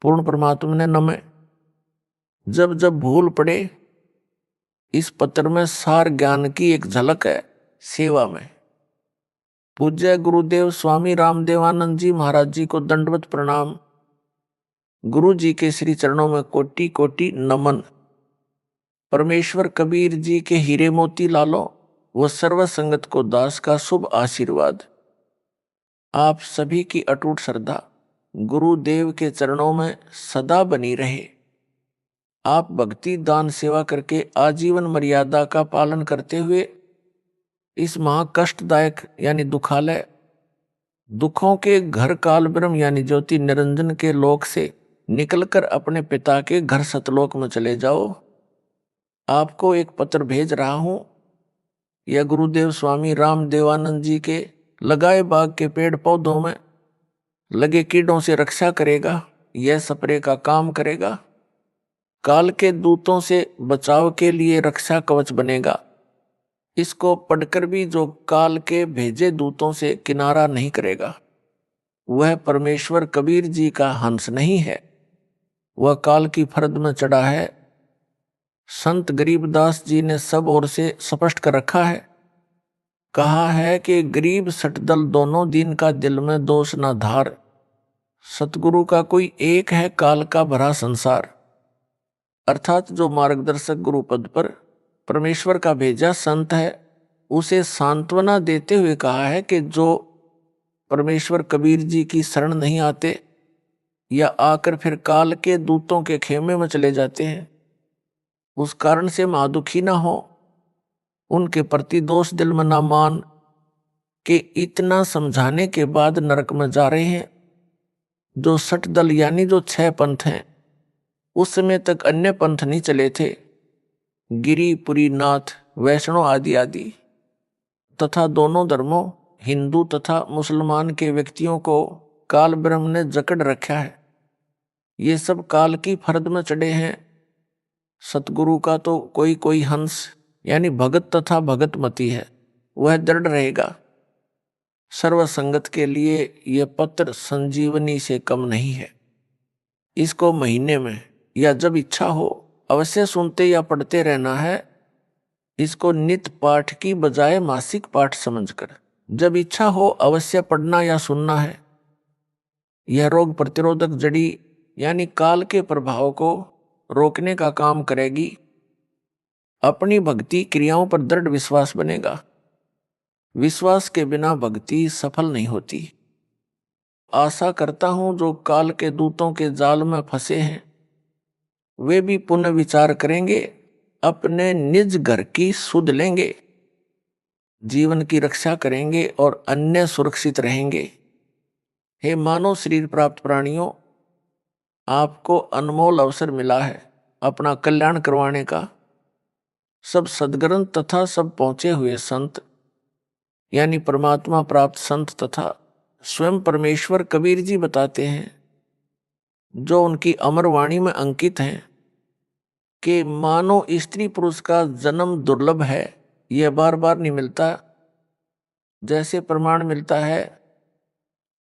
पूर्ण परमात्मा ने नमः। जब जब भूल पड़े, इस पत्र में सार ज्ञान की एक झलक है सेवा में। पूज्य गुरुदेव स्वामी रामदेवानंद जी महाराज जी को दंडवत प्रणाम। गुरु जी के श्री चरणों में कोटि कोटि नमन। परमेश्वर कबीर जी के हीरे मोती लालो व सर्व संगत को दास का शुभ आशीर्वाद। आप सभी की अटूट श्रद्धा गुरुदेव के चरणों में सदा बनी रहे। आप भक्ति दान सेवा करके आजीवन मर्यादा का पालन करते हुए इस महाकष्टदायक यानी दुखालय, दुखों के घर काल ब्रह्म यानी ज्योति निरंजन के लोक से निकलकर अपने पिता के घर सतलोक में चले जाओ। आपको एक पत्र भेज रहा हूं। यह गुरुदेव स्वामी रामदेवानंद जी के लगाए बाग के पेड़ पौधों में लगे कीड़ों से रक्षा करेगा। यह स्प्रे का काम करेगा। काल के दूतों से बचाव के लिए रक्षा कवच बनेगा। इसको पढ़कर भी जो काल के भेजे दूतों से किनारा नहीं करेगा, वह परमेश्वर कबीर जी का हंस नहीं है, वह काल की फरद में चढ़ा है। संत गरीबदास जी ने सब ओर से स्पष्ट कर रखा है। कहा है कि गरीब सटदल दोनों दिन का दिल में दोष ना धार। सतगुरु का कोई एक है काल का भरा संसार। अर्थात जो मार्गदर्शक गुरु पद पर परमेश्वर का भेजा संत है, उसे सांत्वना देते हुए कहा है कि जो परमेश्वर कबीर जी की शरण नहीं आते या आकर फिर काल के दूतों के खेमे में चले जाते हैं, उस कारण से महादुखी ना हो, उनके प्रति दोष दिल में ना मान कि इतना समझाने के बाद नरक में जा रहे हैं। जो सठ दल यानी जो 6 पंथ हैं, उस समय तक अन्य पंथ नहीं चले थे, गिरी पुरी नाथ वैष्णव आदि आदि, तथा दोनों धर्मों हिंदू तथा मुसलमान के व्यक्तियों को काल ब्रह्म ने जकड़ रखा है। ये सब काल की फरद में चढ़े हैं। सतगुरु का तो कोई कोई हंस यानी भगत तथा भगतमती है, वह दृढ़ रहेगा। सर्व संगत के लिए यह पत्र संजीवनी से कम नहीं है। इसको महीने में या जब इच्छा हो अवश्य सुनते या पढ़ते रहना है। इसको नित्य पाठ की बजाय मासिक पाठ समझकर जब इच्छा हो अवश्य पढ़ना या सुनना है। यह रोग प्रतिरोधक जड़ी यानी काल के प्रभाव को रोकने का काम करेगी। अपनी भक्ति क्रियाओं पर दृढ़ विश्वास बनेगा। विश्वास के बिना भक्ति सफल नहीं होती। आशा करता हूं जो काल के दूतों के जाल में फंसे हैं, वे भी पुनः विचार करेंगे, अपने निज घर की सुध लेंगे, जीवन की रक्षा करेंगे और अन्य सुरक्षित रहेंगे। हे मानव शरीर प्राप्त प्राणियों, आपको अनमोल अवसर मिला है अपना कल्याण करवाने का। सब सद्ग्रंथ तथा सब पहुंचे हुए संत यानी परमात्मा प्राप्त संत तथा स्वयं परमेश्वर कबीर जी बताते हैं, जो उनकी अमर वाणी में अंकित हैं, कि मानो स्त्री पुरुष का जन्म दुर्लभ है, यह बार बार नहीं मिलता। जैसे प्रमाण मिलता है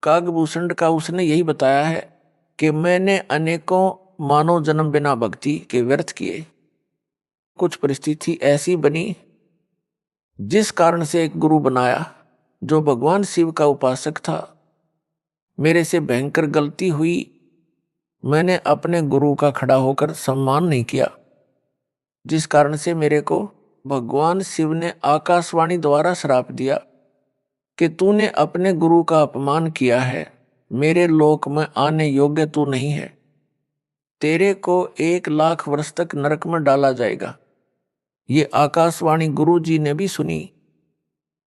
कागभूषण का, उसने यही बताया है कि मैंने अनेकों मानव जन्म बिना भक्ति के व्यर्थ किए। कुछ परिस्थिति ऐसी बनी जिस कारण से एक गुरु बनाया जो भगवान शिव का उपासक था। मेरे से भयंकर गलती हुई, मैंने अपने गुरु का खड़ा होकर सम्मान नहीं किया, जिस कारण से मेरे को भगवान शिव ने आकाशवाणी द्वारा श्राप दिया कि तूने अपने गुरु का अपमान किया है, मेरे लोक में आने योग्य तू नहीं है, तेरे को 1,00,000 वर्ष तक नरक में डाला जाएगा। ये आकाशवाणी गुरु जी ने भी सुनी।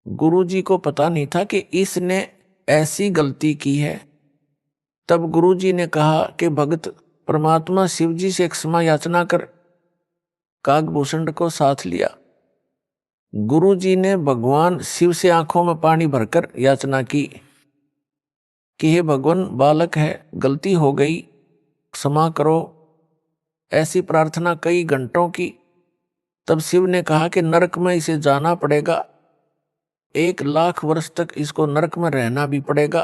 गुरु जी को पता नहीं था कि इसने ऐसी गलती की है। तब गुरु जी ने कहा कि भगत परमात्मा शिव जी से क्षमा याचना कर। कागभूषण को साथ लिया। गुरु जी ने भगवान शिव से आंखों में पानी भरकर याचना की कि हे भगवान, बालक है, गलती हो गई, क्षमा करो। ऐसी प्रार्थना कई घंटों की। तब शिव ने कहा कि नरक में इसे जाना पड़ेगा, 1,00,000 वर्ष तक इसको नरक में रहना भी पड़ेगा।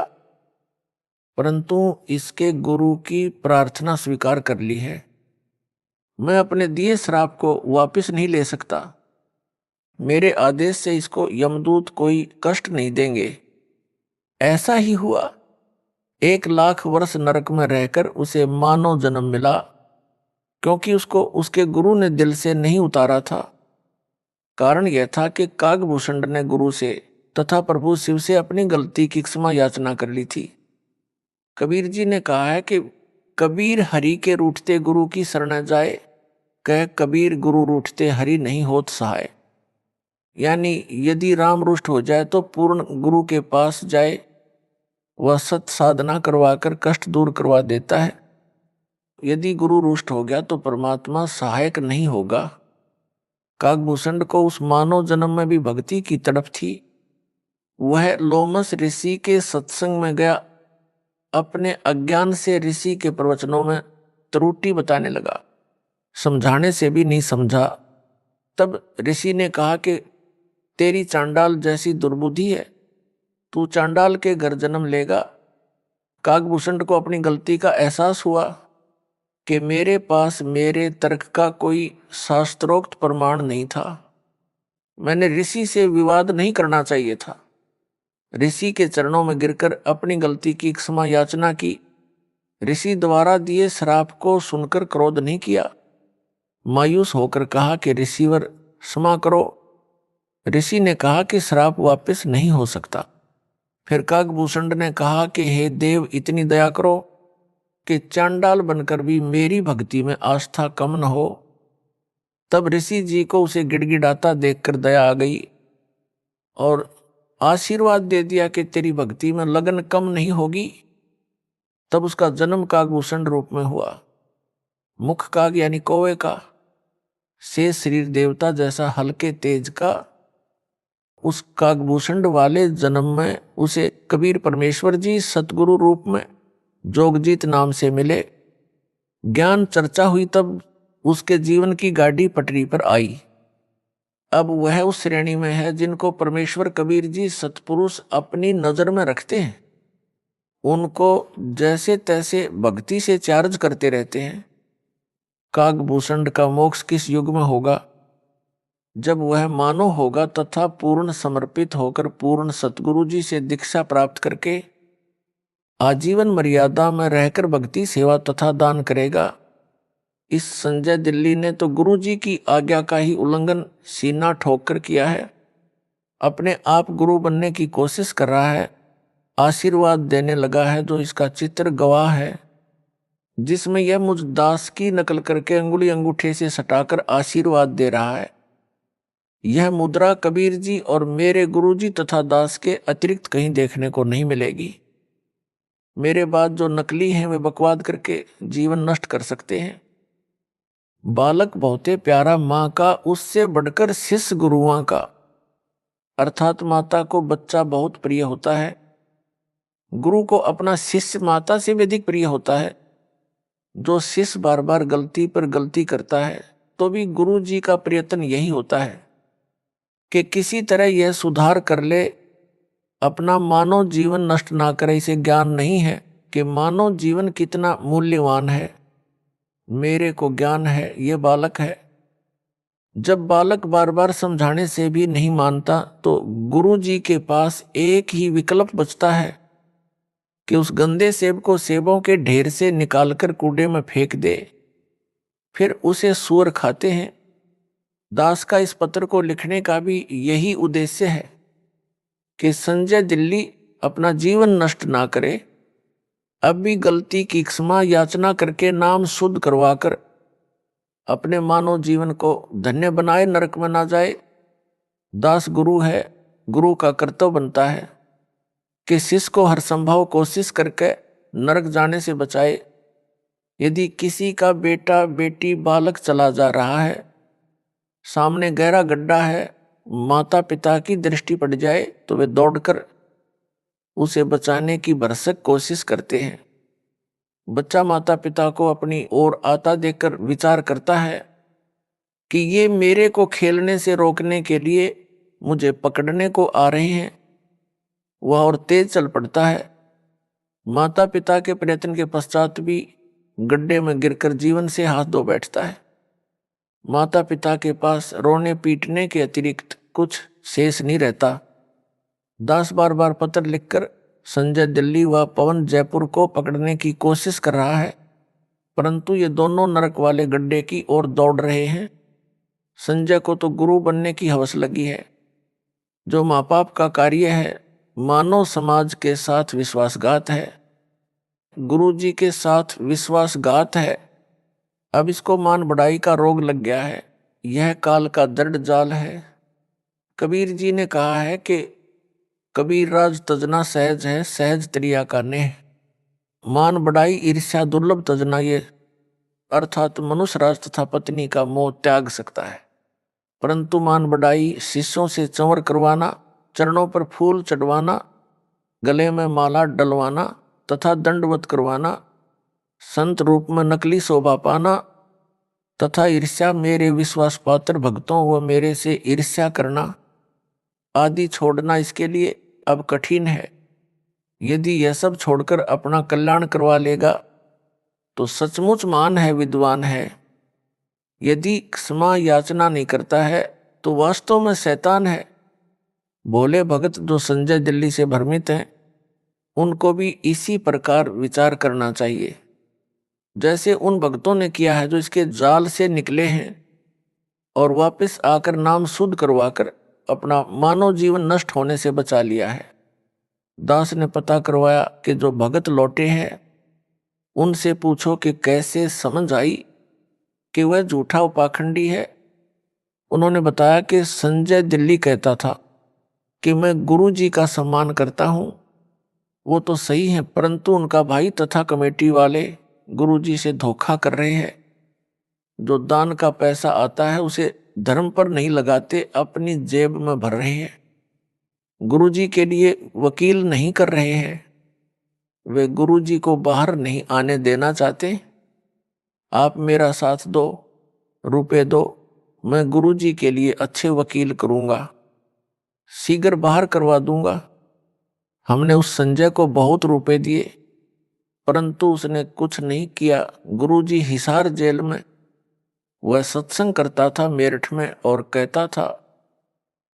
परंतु इसके गुरु की प्रार्थना स्वीकार कर ली है। मैं अपने दिए श्राप को वापस नहीं ले सकता। मेरे आदेश से इसको यमदूत कोई कष्ट नहीं देंगे। ऐसा ही हुआ। 1 लाख वर्ष नरक में रहकर उसे मानव जन्म मिला, क्योंकि उसको उसके गुरु ने दिल से नहीं उतारा था। कारण यह था कि कागभूषण ने गुरु से तथा प्रभु शिव से अपनी गलती की क्षमा याचना कर ली थी। कबीर जी ने कहा है कि कबीर हरि के रूठते गुरु की शरण जाए, कह कबीर गुरु रूठते हरि नहीं होत सहाय। यानी यदि राम रुष्ट हो जाए तो पूर्ण गुरु के पास जाए, वह सत साधना करवाकर कष्ट दूर करवा देता है। यदि गुरु रुष्ट हो गया तो परमात्मा सहायक नहीं होगा। कागभूषण को उस मानव जन्म में भी भक्ति की तड़प थी। वह लोमस ऋषि के सत्संग में गया, अपने अज्ञान से ऋषि के प्रवचनों में त्रुटि बताने लगा, समझाने से भी नहीं समझा। तब ऋषि ने कहा कि तेरी चांडाल जैसी दुर्बुद्धि है, तू चांडाल के घर जन्म लेगा। कागभूषण को अपनी गलती का एहसास हुआ कि मेरे पास मेरे तर्क का कोई शास्त्रोक्त प्रमाण नहीं था। मैंने ऋषि से विवाद नहीं करना चाहिए था। ऋषि के चरणों में गिरकर अपनी गलती की क्षमा याचना की। ऋषि द्वारा दिए श्राप को सुनकर क्रोध नहीं किया। मायूस होकर कहा कि ऋषिवर क्षमा करो। ऋषि ने कहा कि श्राप वापस नहीं हो सकता। फिर कागभूषण ने कहा कि हे देव, इतनी दया करो कि चांडाल बनकर भी मेरी भक्ति में आस्था कम न हो। तब ऋषि जी को उसे गिड़गिड़ाता देखकर दया आ गई और आशीर्वाद दे दिया कि तेरी भक्ति में लगन कम नहीं होगी। तब उसका जन्म कागभूषण रूप में हुआ। मुख काग यानी कौवे का, से शरीर देवता जैसा हल्के तेज का। उस कागभूषण वाले जन्म में उसे कबीर परमेश्वर जी सतगुरु रूप में जोगजीत नाम से मिले। ज्ञान चर्चा हुई तब उसके जीवन की गाड़ी पटरी पर आई। अब वह उस श्रेणी में है जिनको परमेश्वर कबीर जी सतपुरुष अपनी नजर में रखते हैं। उनको जैसे तैसे भक्ति से चार्ज करते रहते हैं। कागभूषण का मोक्ष किस युग में होगा? जब वह मानव होगा तथा पूर्ण समर्पित होकर पूर्ण सतगुरु जी से दीक्षा प्राप्त करके आजीवन मर्यादा में रहकर भक्ति सेवा तथा दान करेगा। इस संजय दिल्ली ने तो गुरु जी की आज्ञा का ही उल्लंघन सीना ठोक कर किया है। अपने आप गुरु बनने की कोशिश कर रहा है, आशीर्वाद देने लगा है जो इसका चित्र गवाह है, जिसमें यह मुझ दास की नकल करके अंगुली अंगूठे से सटाकर आशीर्वाद दे रहा है। यह मुद्रा कबीर जी और मेरे गुरु जी तथा दास के अतिरिक्त कहीं देखने को नहीं मिलेगी। मेरे बाद जो नकली हैं वे बकवाद करके जीवन नष्ट कर सकते हैं। बालक बहुते प्यारा माँ का, उससे बढ़कर शिष्य गुरुओं का। अर्थात माता को बच्चा बहुत प्रिय होता है, गुरु को अपना शिष्य माता से भी अधिक प्रिय होता है। जो शिष्य बार बार गलती पर गलती करता है तो भी गुरु जी का प्रयत्न यही होता है कि किसी तरह यह सुधार कर ले, अपना मानव जीवन नष्ट ना करे। इसे ज्ञान नहीं है कि मानव जीवन कितना मूल्यवान है। मेरे को ज्ञान है, ये बालक है। जब बालक बार बार समझाने से भी नहीं मानता तो गुरु जी के पास एक ही विकल्प बचता है कि उस गंदे सेब को सेबों के ढेर से निकालकर कूड़े में फेंक दे। फिर उसे सूअर खाते हैं। दास का इस पत्र को लिखने का भी यही उद्देश्य है कि संजय दिल्ली अपना जीवन नष्ट ना करे। अब भी गलती की क्षमा याचना करके नाम शुद्ध करवाकर अपने मानव जीवन को धन्य बनाए, नरक में ना जाए। दास गुरु है, गुरु का कर्तव्य बनता है कि शिष्य को हर संभव कोशिश करके नरक जाने से बचाए। यदि किसी का बेटा बेटी बालक चला जा रहा है, सामने गहरा गड्ढा है, माता पिता की दृष्टि पड़ जाए तो वे दौड़कर उसे बचाने की भरसक कोशिश करते हैं। बच्चा माता पिता को अपनी ओर आता देखकर विचार करता है कि ये मेरे को खेलने से रोकने के लिए मुझे पकड़ने को आ रहे हैं। वह और तेज चल पड़ता है। माता पिता के प्रयत्न के पश्चात भी गड्ढे में गिरकर जीवन से हाथ धो बैठता है। माता पिता के पास रोने पीटने के अतिरिक्त कुछ शेष नहीं रहता। दास बार बार पत्र लिखकर संजय दिल्ली व पवन जयपुर को पकड़ने की कोशिश कर रहा है, परंतु ये दोनों नरक वाले गड्ढे की ओर दौड़ रहे हैं। संजय को तो गुरु बनने की हवस लगी है। जो माँ बाप का कार्य है मानव समाज के साथ विश्वासघात है, गुरु जी के साथ विश्वासघात है। अब इसको मान बढ़ाई का रोग लग गया है। यह काल का दर्द जाल है। कबीर जी ने कहा है कि कबीर राज तजना सहज है, सहज त्रिया का नेह। मान बढ़ाई ईर्ष्या दुर्लभ तजना, ये अर्थात मनुष्य राज तथा पत्नी का मोह त्याग सकता है, परंतु मान बढ़ाई शिष्यों से चंवर करवाना, चरणों पर फूल चढ़वाना, गले में माला डलवाना तथा दंडवत करवाना, संत रूप में नकली शोभा पाना तथा ईर्ष्या मेरे विश्वास पात्र भक्तों व मेरे से ईर्ष्या करना आदि छोड़ना इसके लिए अब कठिन है। यदि यह सब छोड़कर अपना कल्याण करवा लेगा तो सचमुच महान है, विद्वान है। यदि क्षमा याचना नहीं करता है तो वास्तव में शैतान है। भोले भगत जो संजय दिल्ली से भ्रमित हैं, उनको भी इसी प्रकार विचार करना चाहिए जैसे उन भक्तों ने किया है जो इसके जाल से निकले हैं और वापस आकर नाम शुद्ध करवाकर अपना मानव जीवन नष्ट होने से बचा लिया है। दास ने पता करवाया कि जो भगत लौटे हैं उनसे पूछो कि कैसे समझ आई कि वह झूठा उपाखंडी है। उन्होंने बताया कि संजय दिल्ली कहता था कि मैं गुरु जी का सम्मान करता हूँ। वो तो सही है, परंतु उनका भाई तथा कमेटी वाले गुरु जी से धोखा कर रहे हैं। जो दान का पैसा आता है उसे धर्म पर नहीं लगाते, अपनी जेब में भर रहे हैं। गुरु जी के लिए वकील नहीं कर रहे हैं। वे गुरु जी को बाहर नहीं आने देना चाहते। आप मेरा साथ दो, रुपए दो, मैं गुरु जी के लिए अच्छे वकील करूंगा, शीघ्र बाहर करवा दूंगा। हमने उस संजय को बहुत रुपए दिए, परंतु उसने कुछ नहीं किया। गुरुजी हिसार जेल में वह सत्संग करता था मेरठ में और कहता था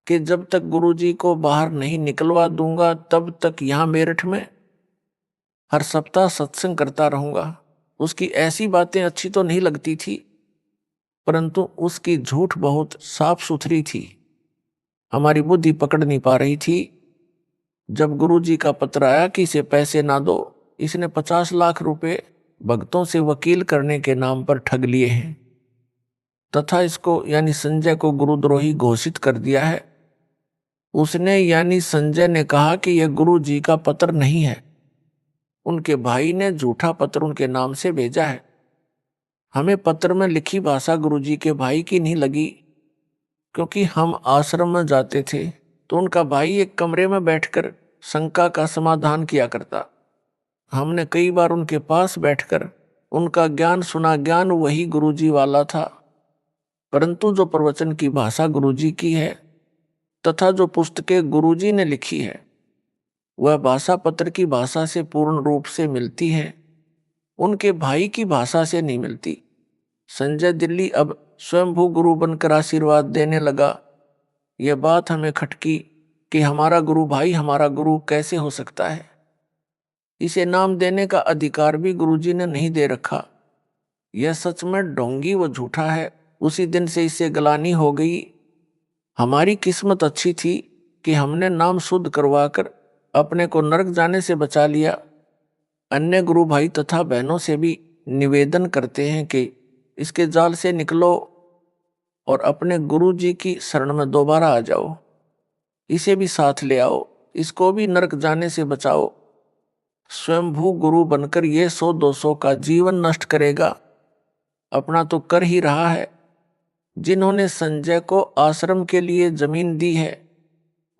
कि जब तक गुरुजी को बाहर नहीं निकलवा दूंगा तब तक यहाँ मेरठ में हर सप्ताह सत्संग करता रहूंगा। उसकी ऐसी बातें अच्छी तो नहीं लगती थी, परंतु उसकी झूठ बहुत साफ सुथरी थी। हमारी बुद्धि पकड़ नहीं पा रही थी। जब गुरुजी का पत्र आया कि इसे पैसे ना दो, इसने 50 लाख रुपए भक्तों से वकील करने के नाम पर ठग लिए हैं तथा इसको यानी संजय को गुरुद्रोही घोषित कर दिया है। उसने यानी संजय ने कहा कि यह गुरु जी का पत्र नहीं है, उनके भाई ने झूठा पत्र उनके नाम से भेजा है। हमें पत्र में लिखी भाषा गुरु जी के भाई की नहीं लगी, क्योंकि हम आश्रम में जाते थे तो उनका भाई एक कमरे में बैठकर शंका का समाधान किया करता। हमने कई बार उनके पास बैठकर उनका ज्ञान सुना। ज्ञान वही गुरुजी वाला था, परंतु जो प्रवचन की भाषा गुरुजी की है तथा जो पुस्तकें गुरुजी ने लिखी है वह भाषा पत्र की भाषा से पूर्ण रूप से मिलती है, उनके भाई की भाषा से नहीं मिलती। संजय दिल्ली अब स्वयंभू गुरु बनकर आशीर्वाद देने लगा। यह बात हमें खटकी कि हमारा गुरु भाई हमारा गुरु कैसे हो सकता है। इसे नाम देने का अधिकार भी गुरुजी ने नहीं दे रखा। यह सच में ढोंगी व झूठा है। उसी दिन से इसे गलानी हो गई। हमारी किस्मत अच्छी थी कि हमने नाम शुद्ध करवाकर अपने को नरक जाने से बचा लिया। अन्य गुरु भाई तथा बहनों से भी निवेदन करते हैं कि इसके जाल से निकलो और अपने गुरु जी की शरण में दोबारा आ जाओ। इसे भी साथ ले आओ, इसको भी नरक जाने से बचाओ। स्वयंभू गुरु बनकर ये 100-200 का जीवन नष्ट करेगा, अपना तो कर ही रहा है। जिन्होंने संजय को आश्रम के लिए जमीन दी है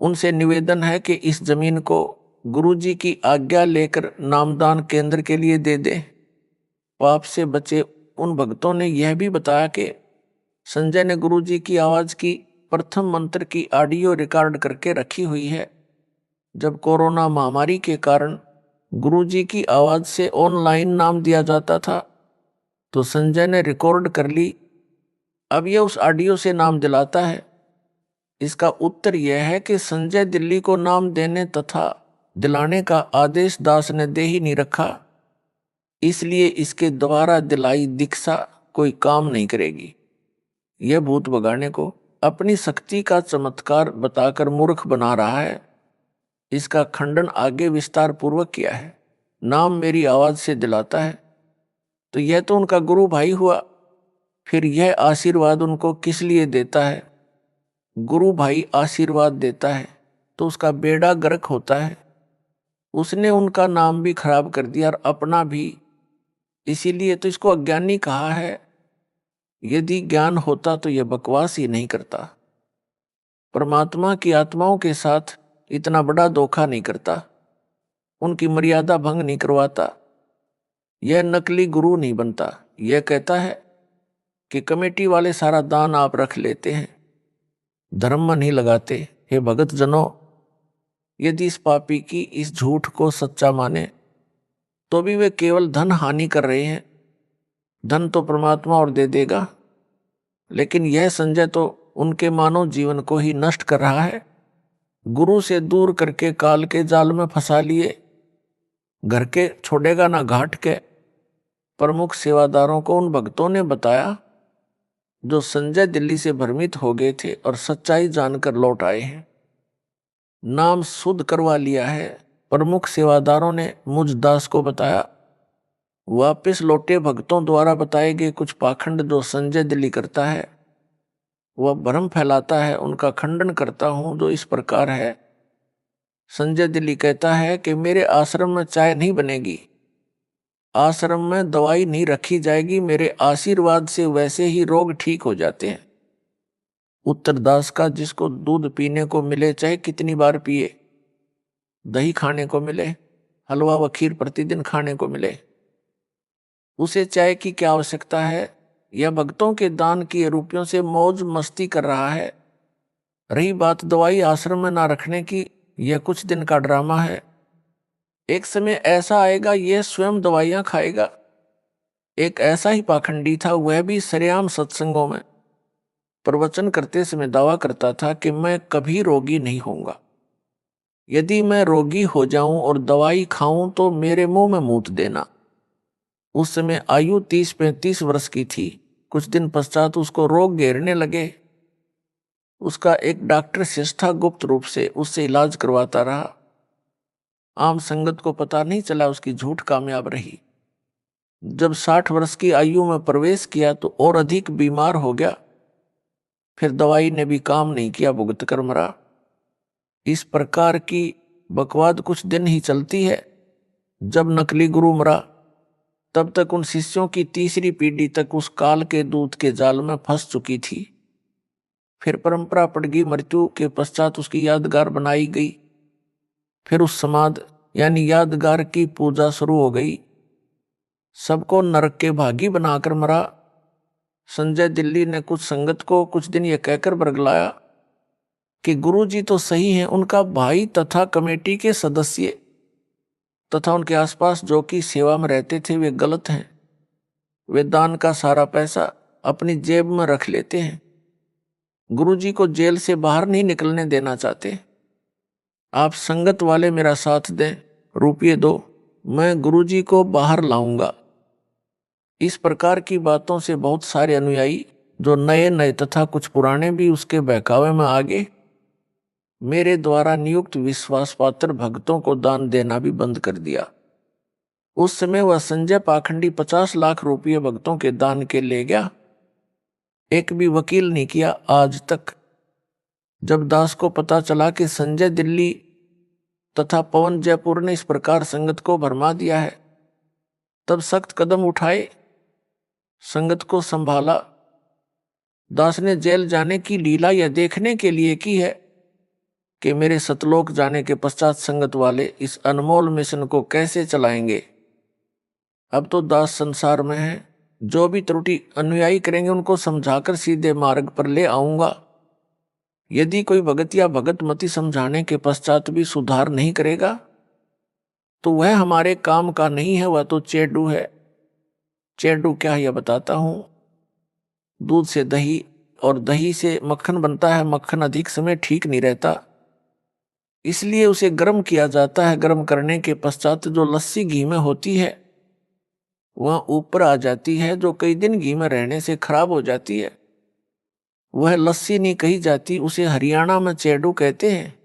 उनसे निवेदन है कि इस जमीन को गुरुजी की आज्ञा लेकर नामदान केंद्र के लिए दे दे। पाप से बचे उन भक्तों ने यह भी बताया कि संजय ने गुरुजी की आवाज की प्रथम मंत्र की ऑडियो रिकॉर्ड करके रखी हुई है। जब कोरोना महामारी के कारण गुरुजी की आवाज से ऑनलाइन नाम दिया जाता था, तो संजय ने रिकॉर्ड कर ली। अब यह उस ऑडियो से नाम दिलाता है। इसका उत्तर यह है कि संजय दिल्ली को नाम देने तथा दिलाने का आदेश दास ने दे ही नहीं रखा, इसलिए इसके द्वारा दिलाई दीक्षा कोई काम नहीं करेगी। यह भूत भगाने को अपनी शक्ति का चमत्कार बताकर मूर्ख बना रहा है। इसका खंडन आगे विस्तार पूर्वक किया है। नाम मेरी आवाज से दिलाता है, तो यह तो उनका गुरु भाई हुआ। फिर यह आशीर्वाद उनको किस लिए देता है? गुरु भाई आशीर्वाद देता है तो उसका बेड़ा गर्क होता है। उसने उनका नाम भी खराब कर दिया और अपना भी, इसीलिए तो इसको अज्ञानी कहा है। यदि ज्ञान होता तो यह बकवास ही नहीं करता। परमात्मा की आत्माओं के साथ इतना बड़ा धोखा नहीं करता, उनकी मर्यादा भंग नहीं करवाता। यह नकली गुरु नहीं बनता। यह कहता है कि कमेटी वाले सारा दान आप रख लेते हैं, धर्म में नहीं लगाते। हे भगत जनों, यदि इस पापी की इस झूठ को सच्चा माने तो भी वे केवल धन हानि कर रहे हैं। धन तो परमात्मा और दे देगा, लेकिन यह संजय तो उनके मानव जीवन को ही नष्ट कर रहा है। गुरु से दूर करके काल के जाल में फंसा लिए। घर के छोड़ेगा ना घाट के। प्रमुख सेवादारों को उन भक्तों ने बताया जो संजय दिल्ली से भ्रमित हो गए थे और सच्चाई जानकर लौट आए हैं। नाम शुद्ध करवा लिया है। प्रमुख सेवादारों ने मुझ दास को बताया। वापस लौटे भक्तों द्वारा बताए गए कुछ पाखंड जो संजय दिल्ली करता है, वह भ्रम फैलाता है, उनका खंडन करता हूं, जो इस प्रकार है। संजय दिल्ली कहता है कि मेरे आश्रम में चाय नहीं बनेगी, आश्रम में दवाई नहीं रखी जाएगी, मेरे आशीर्वाद से वैसे ही रोग ठीक हो जाते हैं। उत्तरदास का जिसको दूध पीने को मिले चाहे कितनी बार पिए, दही खाने को मिले, हलवा व खीर प्रतिदिन खाने को मिले, उसे चाय की क्या आवश्यकता है? यह भक्तों के दान किए रुपयों से मौज मस्ती कर रहा है। रही बात दवाई आश्रम में ना रखने की, यह कुछ दिन का ड्रामा है। एक समय ऐसा आएगा यह स्वयं दवाइयां खाएगा। एक ऐसा ही पाखंडी था, वह भी सरेआम सत्संगों में प्रवचन करते समय दावा करता था कि मैं कभी रोगी नहीं होऊंगा। यदि मैं रोगी हो जाऊं और दवाई खाऊं तो मेरे मुंह में मूत देना। उस समय आयु 30-35 वर्ष की थी। कुछ दिन पश्चात उसको रोग घेरने लगे। उसका एक डॉक्टर शिष्टा गुप्त रूप से उससे इलाज करवाता रहा। आम संगत को पता नहीं चला, उसकी झूठ कामयाब रही। जब 60 वर्ष की आयु में प्रवेश किया तो और अधिक बीमार हो गया। फिर दवाई ने भी काम नहीं किया, भुगत कर मरा। इस प्रकार की बकवाद कुछ दिन ही चलती है। जब नकली गुरु मरा तब तक उन शिष्यों की तीसरी पीढ़ी तक उस काल के दूत के जाल में फंस चुकी थी। फिर परंपरा पड़ गई, मृत्यु के पश्चात उसकी यादगार बनाई गई। फिर उस समाध यानी यादगार की पूजा शुरू हो गई। सबको नरक के भागी बनाकर मरा। संजय दिल्ली ने कुछ संगत को कुछ दिन यह कहकर बरगलाया कि गुरुजी तो सही हैं, उनका भाई तथा कमेटी के सदस्य तथा उनके आसपास जो कि सेवा में रहते थे वे गलत हैं। वे दान का सारा पैसा अपनी जेब में रख लेते हैं। गुरुजी को जेल से बाहर नहीं निकलने देना चाहते। आप संगत वाले मेरा साथ दें, रुपये दो, मैं गुरुजी को बाहर लाऊंगा। इस प्रकार की बातों से बहुत सारे अनुयायी जो नए नए तथा कुछ पुराने भी उसके बहकावे में आ गए। मेरे द्वारा नियुक्त विश्वास पात्र भक्तों को दान देना भी बंद कर दिया। उस समय वह संजय पाखंडी 50 लाख रुपये भक्तों के दान के ले गया। एक भी वकील नहीं किया आज तक। जब दास को पता चला कि संजय दिल्ली तथा पवन जयपुर ने इस प्रकार संगत को भरमा दिया है, तब सख्त कदम उठाए, संगत को संभाला। दास ने जेल जाने की लीला यह देखने के लिए की है कि मेरे सतलोक जाने के पश्चात संगत वाले इस अनमोल मिशन को कैसे चलाएंगे। अब तो दास संसार में है, जो भी त्रुटि अनुयायी करेंगे उनको समझाकर सीधे मार्ग पर ले आऊंगा। यदि कोई भगत या भगत मति समझाने के पश्चात भी सुधार नहीं करेगा तो वह हमारे काम का नहीं है, वह तो चेडू है। चेडू क्या है यह बताता हूं। दूध से दही और दही से मक्खन बनता है। मक्खन अधिक समय ठीक नहीं रहता, इसलिए उसे गर्म किया जाता है। गर्म करने के पश्चात जो लस्सी घी में होती है वह ऊपर आ जाती है, जो कई दिन घी में रहने से खराब हो जाती है। वह लस्सी नहीं कही जाती, उसे हरियाणा में चेडू कहते हैं।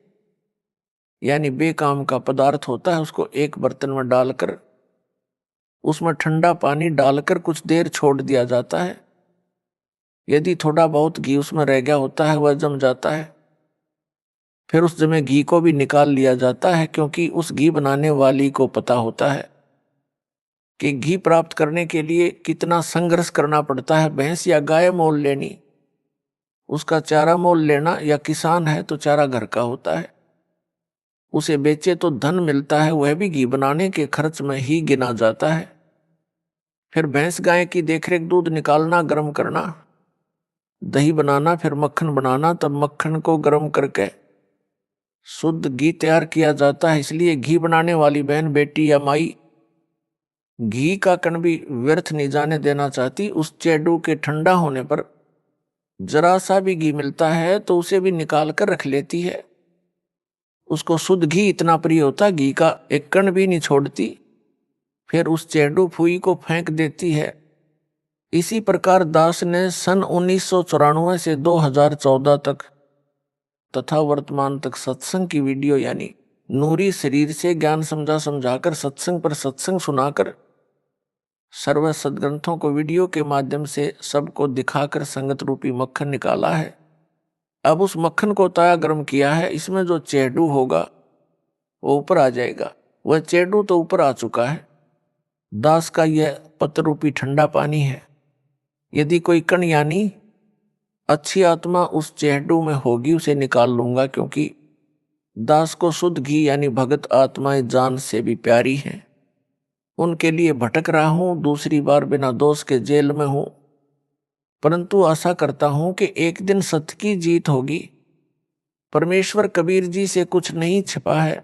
यानी बेकाम का पदार्थ होता है। उसको एक बर्तन में डालकर उसमें ठंडा पानी डालकर कुछ देर छोड़ दिया जाता है। यदि थोड़ा बहुत घी उसमें रह गया होता है वह जम जाता है। फिर उस जमे घी को भी निकाल लिया जाता है, क्योंकि उस घी बनाने वाली को पता होता है कि घी प्राप्त करने के लिए कितना संघर्ष करना पड़ता है। भैंस या गाय मोल लेनी, उसका चारा मोल लेना, या किसान है तो चारा घर का होता है, उसे बेचे तो धन मिलता है, वह भी घी बनाने के खर्च में ही गिना जाता है। फिर भैंस गाय की देखरेख, दूध निकालना, गर्म करना, दही बनाना, फिर मक्खन बनाना, तब मक्खन को गर्म करके शुद्ध घी तैयार किया जाता है। इसलिए घी बनाने वाली बहन, बेटी या माई घी का कण भी व्यर्थ नहीं जाने देना चाहती। उस चेडू के ठंडा होने पर जरा सा भी घी मिलता है तो उसे भी निकाल कर रख लेती है। उसको शुद्ध घी इतना प्रिय होता, घी का एक कण भी नहीं छोड़ती। फिर उस चेडू फुई को फेंक देती है। इसी प्रकार दास ने सन 1994 से 2014 तक तथा वर्तमान तक सत्संग की वीडियो यानी नूरी शरीर से ज्ञान समझा समझाकर, सत्संग पर सत्संग सुनाकर, सर्व सदग्रंथों को वीडियो के माध्यम से सबको दिखाकर संगत रूपी मक्खन निकाला है। अब उस मक्खन को ताया गर्म किया है। इसमें जो चेडू होगा वो ऊपर आ जाएगा। वह चेडू तो ऊपर आ चुका है। दास का यह पत्र रूपी ठंडा पानी है। यदि कोई कण यानी अच्छी आत्मा उस चेडू में होगी उसे निकाल लूंगा, क्योंकि दास को शुद्ध घी यानी भगत आत्माएं जान से भी प्यारी हैं। उनके लिए भटक रहा हूं, दूसरी बार बिना दोष के जेल में हूं, परंतु आशा करता हूं कि एक दिन सत्य की जीत होगी। परमेश्वर कबीर जी से कुछ नहीं छिपा है।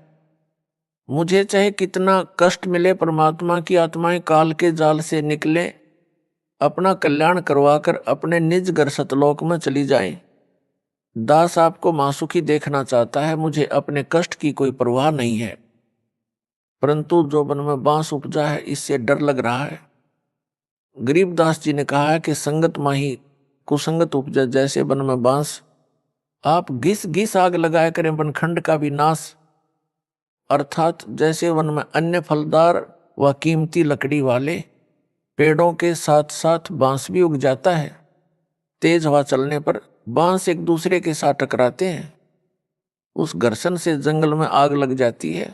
मुझे चाहे कितना कष्ट मिले, परमात्मा की आत्माएं काल के जाल से निकले, अपना कल्याण करवाकर अपने निज घर सतलोक में चली जाएं। दास आपको मासुखी देखना चाहता है। मुझे अपने कष्ट की कोई परवाह नहीं है, परंतु जो मन में बांस उपजा है इससे डर लग रहा है। गरीबदास जी ने कहा है कि संगत माही कुसंगत उपजा, जैसे वन में बांस। आप घिस घिस आग लगाया करें वनखंड का भी नाश। अर्थात जैसे वन में अन्य फलदार व कीमती लकड़ी वाले पेड़ों के साथ साथ बांस भी उग जाता है। तेज हवा चलने पर बांस एक दूसरे के साथ टकराते हैं। उस घर्षण से जंगल में आग लग जाती है,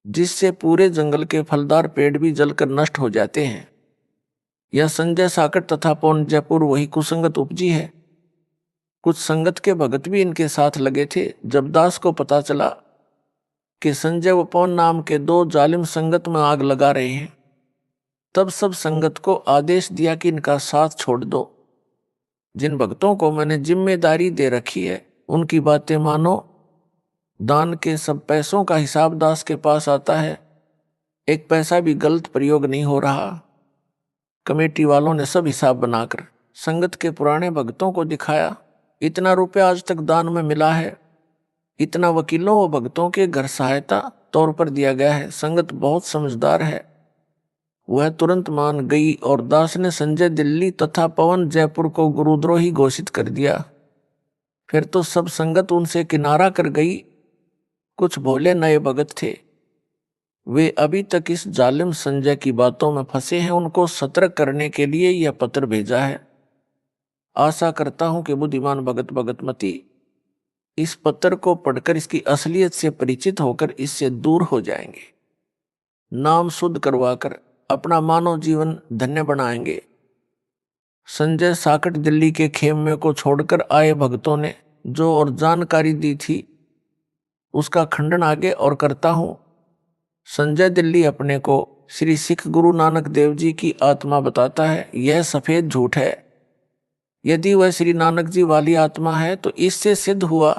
जिससे पूरे जंगल के फलदार पेड़ भी जलकर नष्ट हो जाते हैं। यह संजय साकट तथा पौन जयपुर वही कुसंगत उपजी है। कुछ संगत के भगत भी इनके साथ लगे थे। जब दास को पता चला कि संजय व पौन नाम के दो जालिम संगत में आग लगा रहे हैं, तब सब संगत को आदेश दिया कि इनका साथ छोड़ दो। जिन भक्तों को मैंने जिम्मेदारी दे रखी है उनकी बातें मानो। दान के सब पैसों का हिसाब दास के पास आता है। एक पैसा भी गलत प्रयोग नहीं हो रहा। कमेटी वालों ने सब हिसाब बनाकर संगत के पुराने भक्तों को दिखाया। इतना रुपया आज तक दान में मिला है, इतना वकीलों व भक्तों के घर सहायता तौर पर दिया गया है। संगत बहुत समझदार है, वह तुरंत मान गई और दास ने संजय दिल्ली तथा पवन जयपुर को गुरुद्रोही घोषित कर दिया। फिर तो सब संगत उनसे किनारा कर गई। कुछ भोले नए भगत थे, वे अभी तक इस जालिम संजय की बातों में फंसे हैं। उनको सतर्क करने के लिए यह पत्र भेजा है। आशा करता हूं कि बुद्धिमान भगत भगतमती इस पत्र को पढ़कर इसकी असलियत से परिचित होकर इससे दूर हो जाएंगे, नाम शुद्ध करवाकर अपना मानव जीवन धन्य बनाएंगे। संजय साकट दिल्ली के खेमे को छोड़कर आए भक्तों ने जो और जानकारी दी थी उसका खंडन आगे और करता हूं। संजय दिल्ली अपने को श्री सिख गुरु नानक देव जी की आत्मा बताता है। यह सफेद झूठ है। यदि वह श्री नानक जी वाली आत्मा है तो इससे सिद्ध हुआ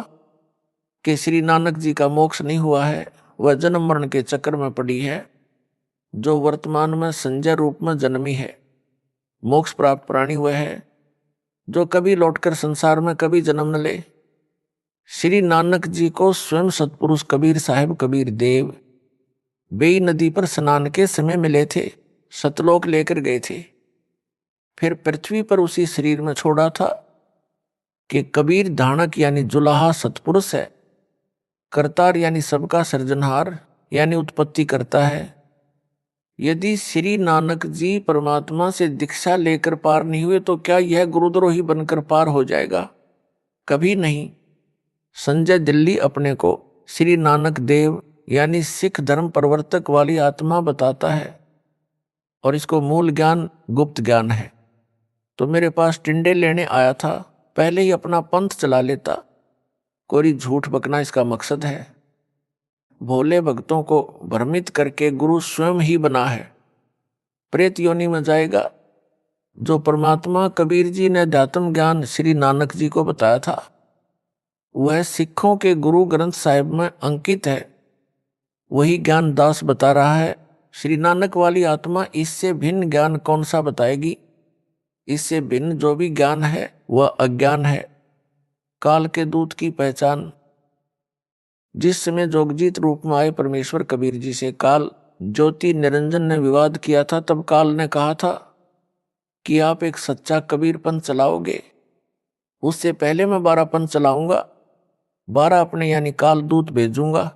कि श्री नानक जी का मोक्ष नहीं हुआ है। वह जन्म मरण के चक्कर में पड़ी है, जो वर्तमान में संजय रूप में जन्मी है। मोक्ष प्राप्त प्राणी वह है जो कभी लौटकर संसार में कभी जन्म न ले। श्री नानक जी को स्वयं सतपुरुष कबीर साहिब कबीर देव बेई नदी पर स्नान के समय मिले थे, सतलोक लेकर गए थे, फिर पृथ्वी पर उसी शरीर में छोड़ा था कि कबीर धानक यानी जुलाहा सतपुरुष है, करतार यानी सबका सृजनहार यानी उत्पत्ति करता है। यदि श्री नानक जी परमात्मा से दीक्षा लेकर पार नहीं हुए तो क्या यह गुरुद्रोही बनकर पार हो जाएगा? कभी नहीं। संजय दिल्ली अपने को श्री नानक देव यानी सिख धर्म प्रवर्तक वाली आत्मा बताता है और इसको मूल ज्ञान गुप्त ज्ञान है। तो मेरे पास टिंडे लेने आया था, पहले ही अपना पंथ चला लेता। कोई झूठ बकना इसका मकसद है। भोले भक्तों को भ्रमित करके गुरु स्वयं ही बना है। प्रेत योनि में जाएगा। जो परमात्मा कबीर जी ने अध्यात्म ज्ञान श्री नानक जी को बताया था वह सिखों के गुरु ग्रंथ साहिब में अंकित है। वही ज्ञान दास बता रहा है। श्री नानक वाली आत्मा इससे भिन्न ज्ञान कौन सा बताएगी? इससे भिन्न जो भी ज्ञान है वह अज्ञान है, काल के दूत की पहचान। जिस समय जोगजीत रूप में आए परमेश्वर कबीर जी से काल ज्योति निरंजन ने विवाद किया था, तब काल ने कहा था कि आप एक सच्चा कबीर पंथ चलाओगे, उससे पहले मैं 12 पंथ चलाऊंगा, 12 अपने यानी काल दूत भेजूंगा,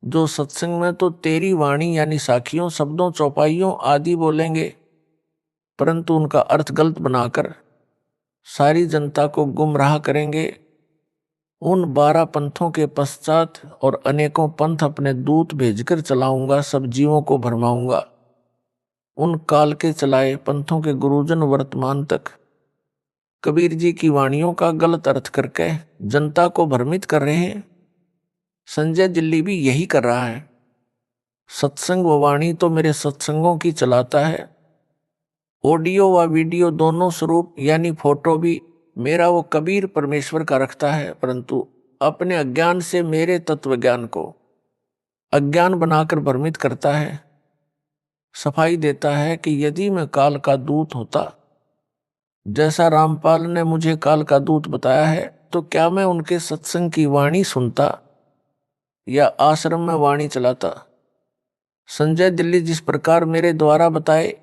जो सत्संग में तो तेरी वाणी यानी साखियों शब्दों चौपाइयों आदि बोलेंगे, परंतु उनका अर्थ गलत बनाकर सारी जनता को गुमराह करेंगे। उन 12 पंथों के पश्चात और अनेकों पंथ अपने दूत भेजकर चलाऊंगा, सब जीवों को भरमाऊंगा। उन काल के चलाए पंथों के गुरुजन वर्तमान तक कबीर जी की वाणियों का गलत अर्थ करके जनता को भ्रमित कर रहे हैं। संजय दिल्ली भी यही कर रहा है। सत्संग व वाणी तो मेरे सत्संगों की चलाता है, ऑडियो व वीडियो दोनों स्वरूप यानी फोटो भी मेरा वो कबीर परमेश्वर का रखता है, परंतु अपने अज्ञान से मेरे तत्व ज्ञान को अज्ञान बनाकर भ्रमित करता है। सफाई देता है कि यदि मैं काल का दूत होता, जैसा रामपाल ने मुझे काल का दूत बताया है, तो क्या मैं उनके सत्संग की वाणी सुनता या आश्रम में वाणी चलाता? संजय दिल्ली जिस प्रकार मेरे द्वारा बताए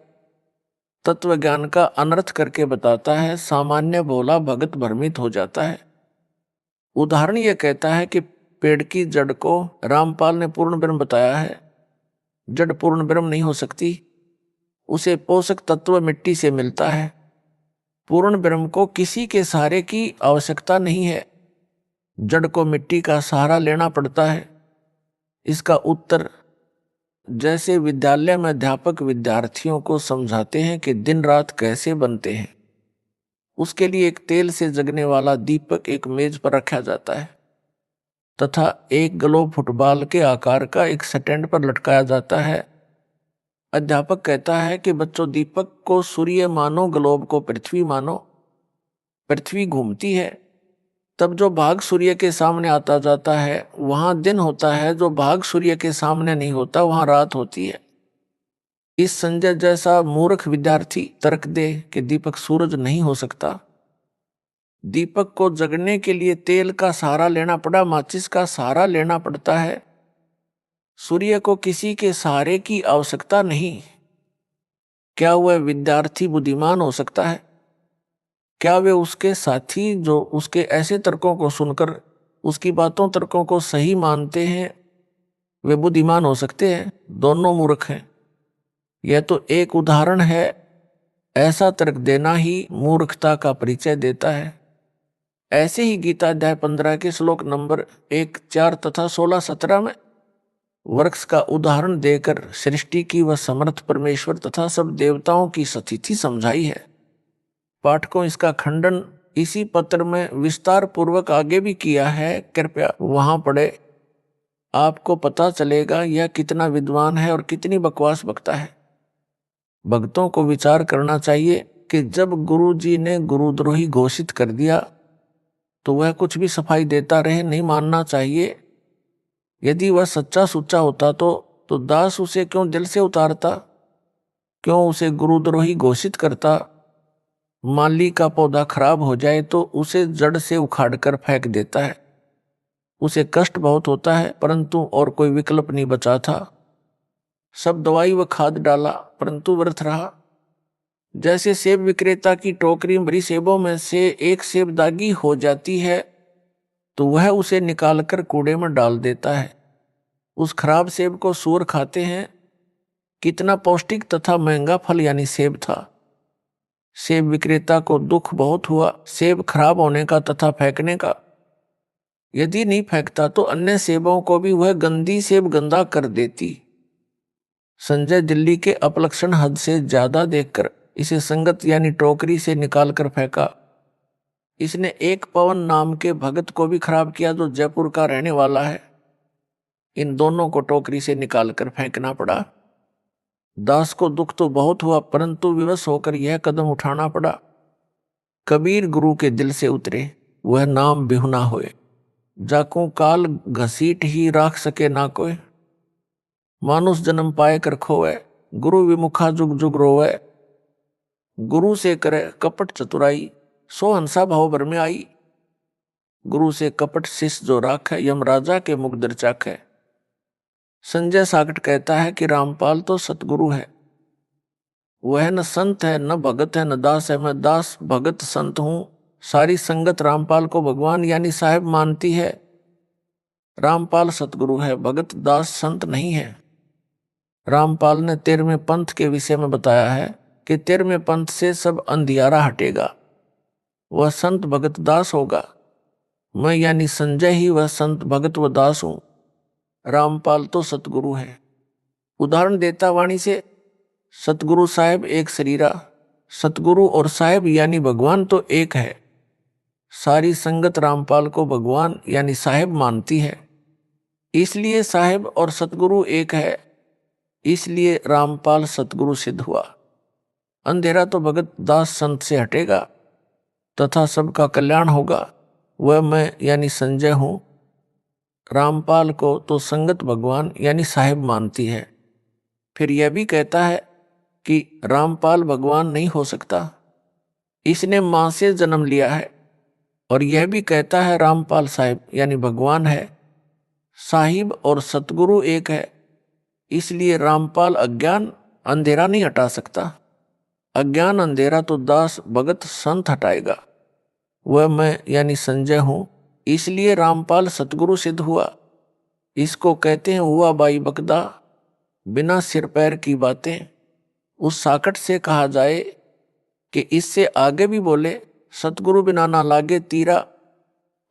तत्व ज्ञान का अनर्थ करके बताता है, सामान्य भोला भगत भ्रमित हो जाता है। उदाहरण यह कहता है कि पेड़ की जड़ को रामपाल ने पूर्ण ब्रह्म बताया है। जड़ पूर्ण ब्रह्म नहीं हो सकती, उसे पोषक तत्व मिट्टी से मिलता है। पूर्ण ब्रह्म को किसी के सहारे की आवश्यकता नहीं है, जड़ को मिट्टी का सहारा लेना पड़ता है। इसका उत्तर जैसे विद्यालय में अध्यापक विद्यार्थियों को समझाते हैं कि दिन रात कैसे बनते हैं, उसके लिए एक तेल से जगने वाला दीपक एक मेज पर रखा जाता है तथा एक ग्लोब फुटबॉल के आकार का एक स्टैंड पर लटकाया जाता है। अध्यापक कहता है कि बच्चों, दीपक को सूर्य मानो, ग्लोब को पृथ्वी मानो। पृथ्वी घूमती है, तब जो भाग सूर्य के सामने आता जाता है वहां दिन होता है, जो भाग सूर्य के सामने नहीं होता वहां रात होती है। इस संजय जैसा मूर्ख विद्यार्थी तर्क दे कि दीपक सूरज नहीं हो सकता। दीपक को जगने के लिए तेल का सहारा लेना पड़ा, माचिस का सहारा लेना पड़ता है। सूर्य को किसी के सहारे की आवश्यकता नहीं। क्या वह विद्यार्थी बुद्धिमान हो सकता है? क्या वे उसके साथी जो उसके ऐसे तर्कों को सुनकर उसकी बातों तर्कों को सही मानते हैं, वे बुद्धिमान हो सकते हैं? दोनों मूर्ख हैं। यह तो एक उदाहरण है। ऐसा तर्क देना ही मूर्खता का परिचय देता है। ऐसे ही गीता अध्याय 15 के श्लोक नंबर 1, 4 तथा 16, 17 में वृक्ष का उदाहरण देकर सृष्टि की वह समर्थ परमेश्वर तथा सब देवताओं की स्थिति समझाई है। पाठकों इसका खंडन इसी पत्र में विस्तार पूर्वक आगे भी किया है, कृपया वहां पढ़े। आपको पता चलेगा यह कितना विद्वान है और कितनी बकवास बकता है। भक्तों को विचार करना चाहिए कि जब गुरु जी ने गुरुद्रोही घोषित कर दिया तो वह कुछ भी सफाई देता रहे, नहीं मानना चाहिए। यदि वह सच्चा सुच्चा होता तो दास उसे क्यों दिल से उतारता, क्यों उसे गुरुद्रोही घोषित करता। माली का पौधा खराब हो जाए तो उसे जड़ से उखाड़कर फेंक देता है। उसे कष्ट बहुत होता है, परंतु और कोई विकल्प नहीं बचा था। सब दवाई व खाद डाला, परंतु व्यर्थ रहा। जैसे सेब विक्रेता की टोकरी भरी सेबों में से एक सेब दागी हो जाती है तो वह उसे निकालकर कूड़े में डाल देता है। उस खराब सेब को सूअर खाते हैं। कितना पौष्टिक तथा महंगा फल यानी सेब था। सेब विक्रेता को दुख बहुत हुआ सेब खराब होने का तथा फेंकने का। यदि नहीं फेंकता तो अन्य सेबों को भी वह गंदी सेब गंदा कर देती। संजय दिल्ली के अपलक्षण हद से ज्यादा देखकर इसे संगत यानी टोकरी से निकालकर फेंका। इसने एक पवन नाम के भगत को भी खराब किया जो जयपुर का रहने वाला है। इन दोनों को टोकरी से निकालकर फेंकना पड़ा। दास को दुख तो बहुत हुआ, परंतु विवश होकर यह कदम उठाना पड़ा। कबीर गुरु के दिल से उतरे, वह नाम बिहुना होए। जाको काल घसीट ही राख सके ना कोई। मानुष जन्म पाए कर खोए, गुरु विमुखा जुग जुग रोवे। गुरु से करे कपट चतुराई, सो हंसा भाव भर में आई। गुरु से कपट शिष्य जो राख है, यमराजा के मुख दर चाख है। संजय साकट कहता है कि रामपाल तो सतगुरु है। वह न संत है, न भगत है, न दास है। मैं दास भगत संत हूं। सारी संगत रामपाल को भगवान यानी साहेब मानती है। रामपाल सतगुरु है, भगत दास संत नहीं है। रामपाल ने 13वें पंथ के विषय में बताया है कि 13वें पंथ से सब अंधियारा हटेगा, वह संत भगत दास होगा। मैं यानी संजय ही वह संत भगत व दास हूं। रामपाल तो सतगुरु है। उदाहरण देता वाणी से, सतगुरु साहेब एक शरीरा। सतगुरु और साहेब यानी भगवान तो एक है। सारी संगत रामपाल को भगवान यानी साहेब मानती है, इसलिए साहेब और सतगुरु एक है। इसलिए रामपाल सतगुरु सिद्ध हुआ। अंधेरा तो भगत दास संत से हटेगा तथा सबका कल्याण होगा। वह मैं यानी संजय हूं। रामपाल को तो संगत भगवान यानी साहेब मानती है। फिर यह भी कहता है कि रामपाल भगवान नहीं हो सकता, इसने मां से जन्म लिया है। और यह भी कहता है रामपाल साहिब यानी भगवान है। साहिब और सतगुरु एक है, इसलिए रामपाल अज्ञान अंधेरा नहीं हटा सकता। अज्ञान अंधेरा तो दास भगत संत हटाएगा। वह मैं यानी संजय हूं, इसलिए रामपाल सतगुरु सिद्ध हुआ। इसको कहते हैं हुआ बाई बकदा, बिना सिर पैर की बातें। उस साकट से कहा जाए कि इससे आगे भी बोले, सतगुरु बिना ना लागे तीरा।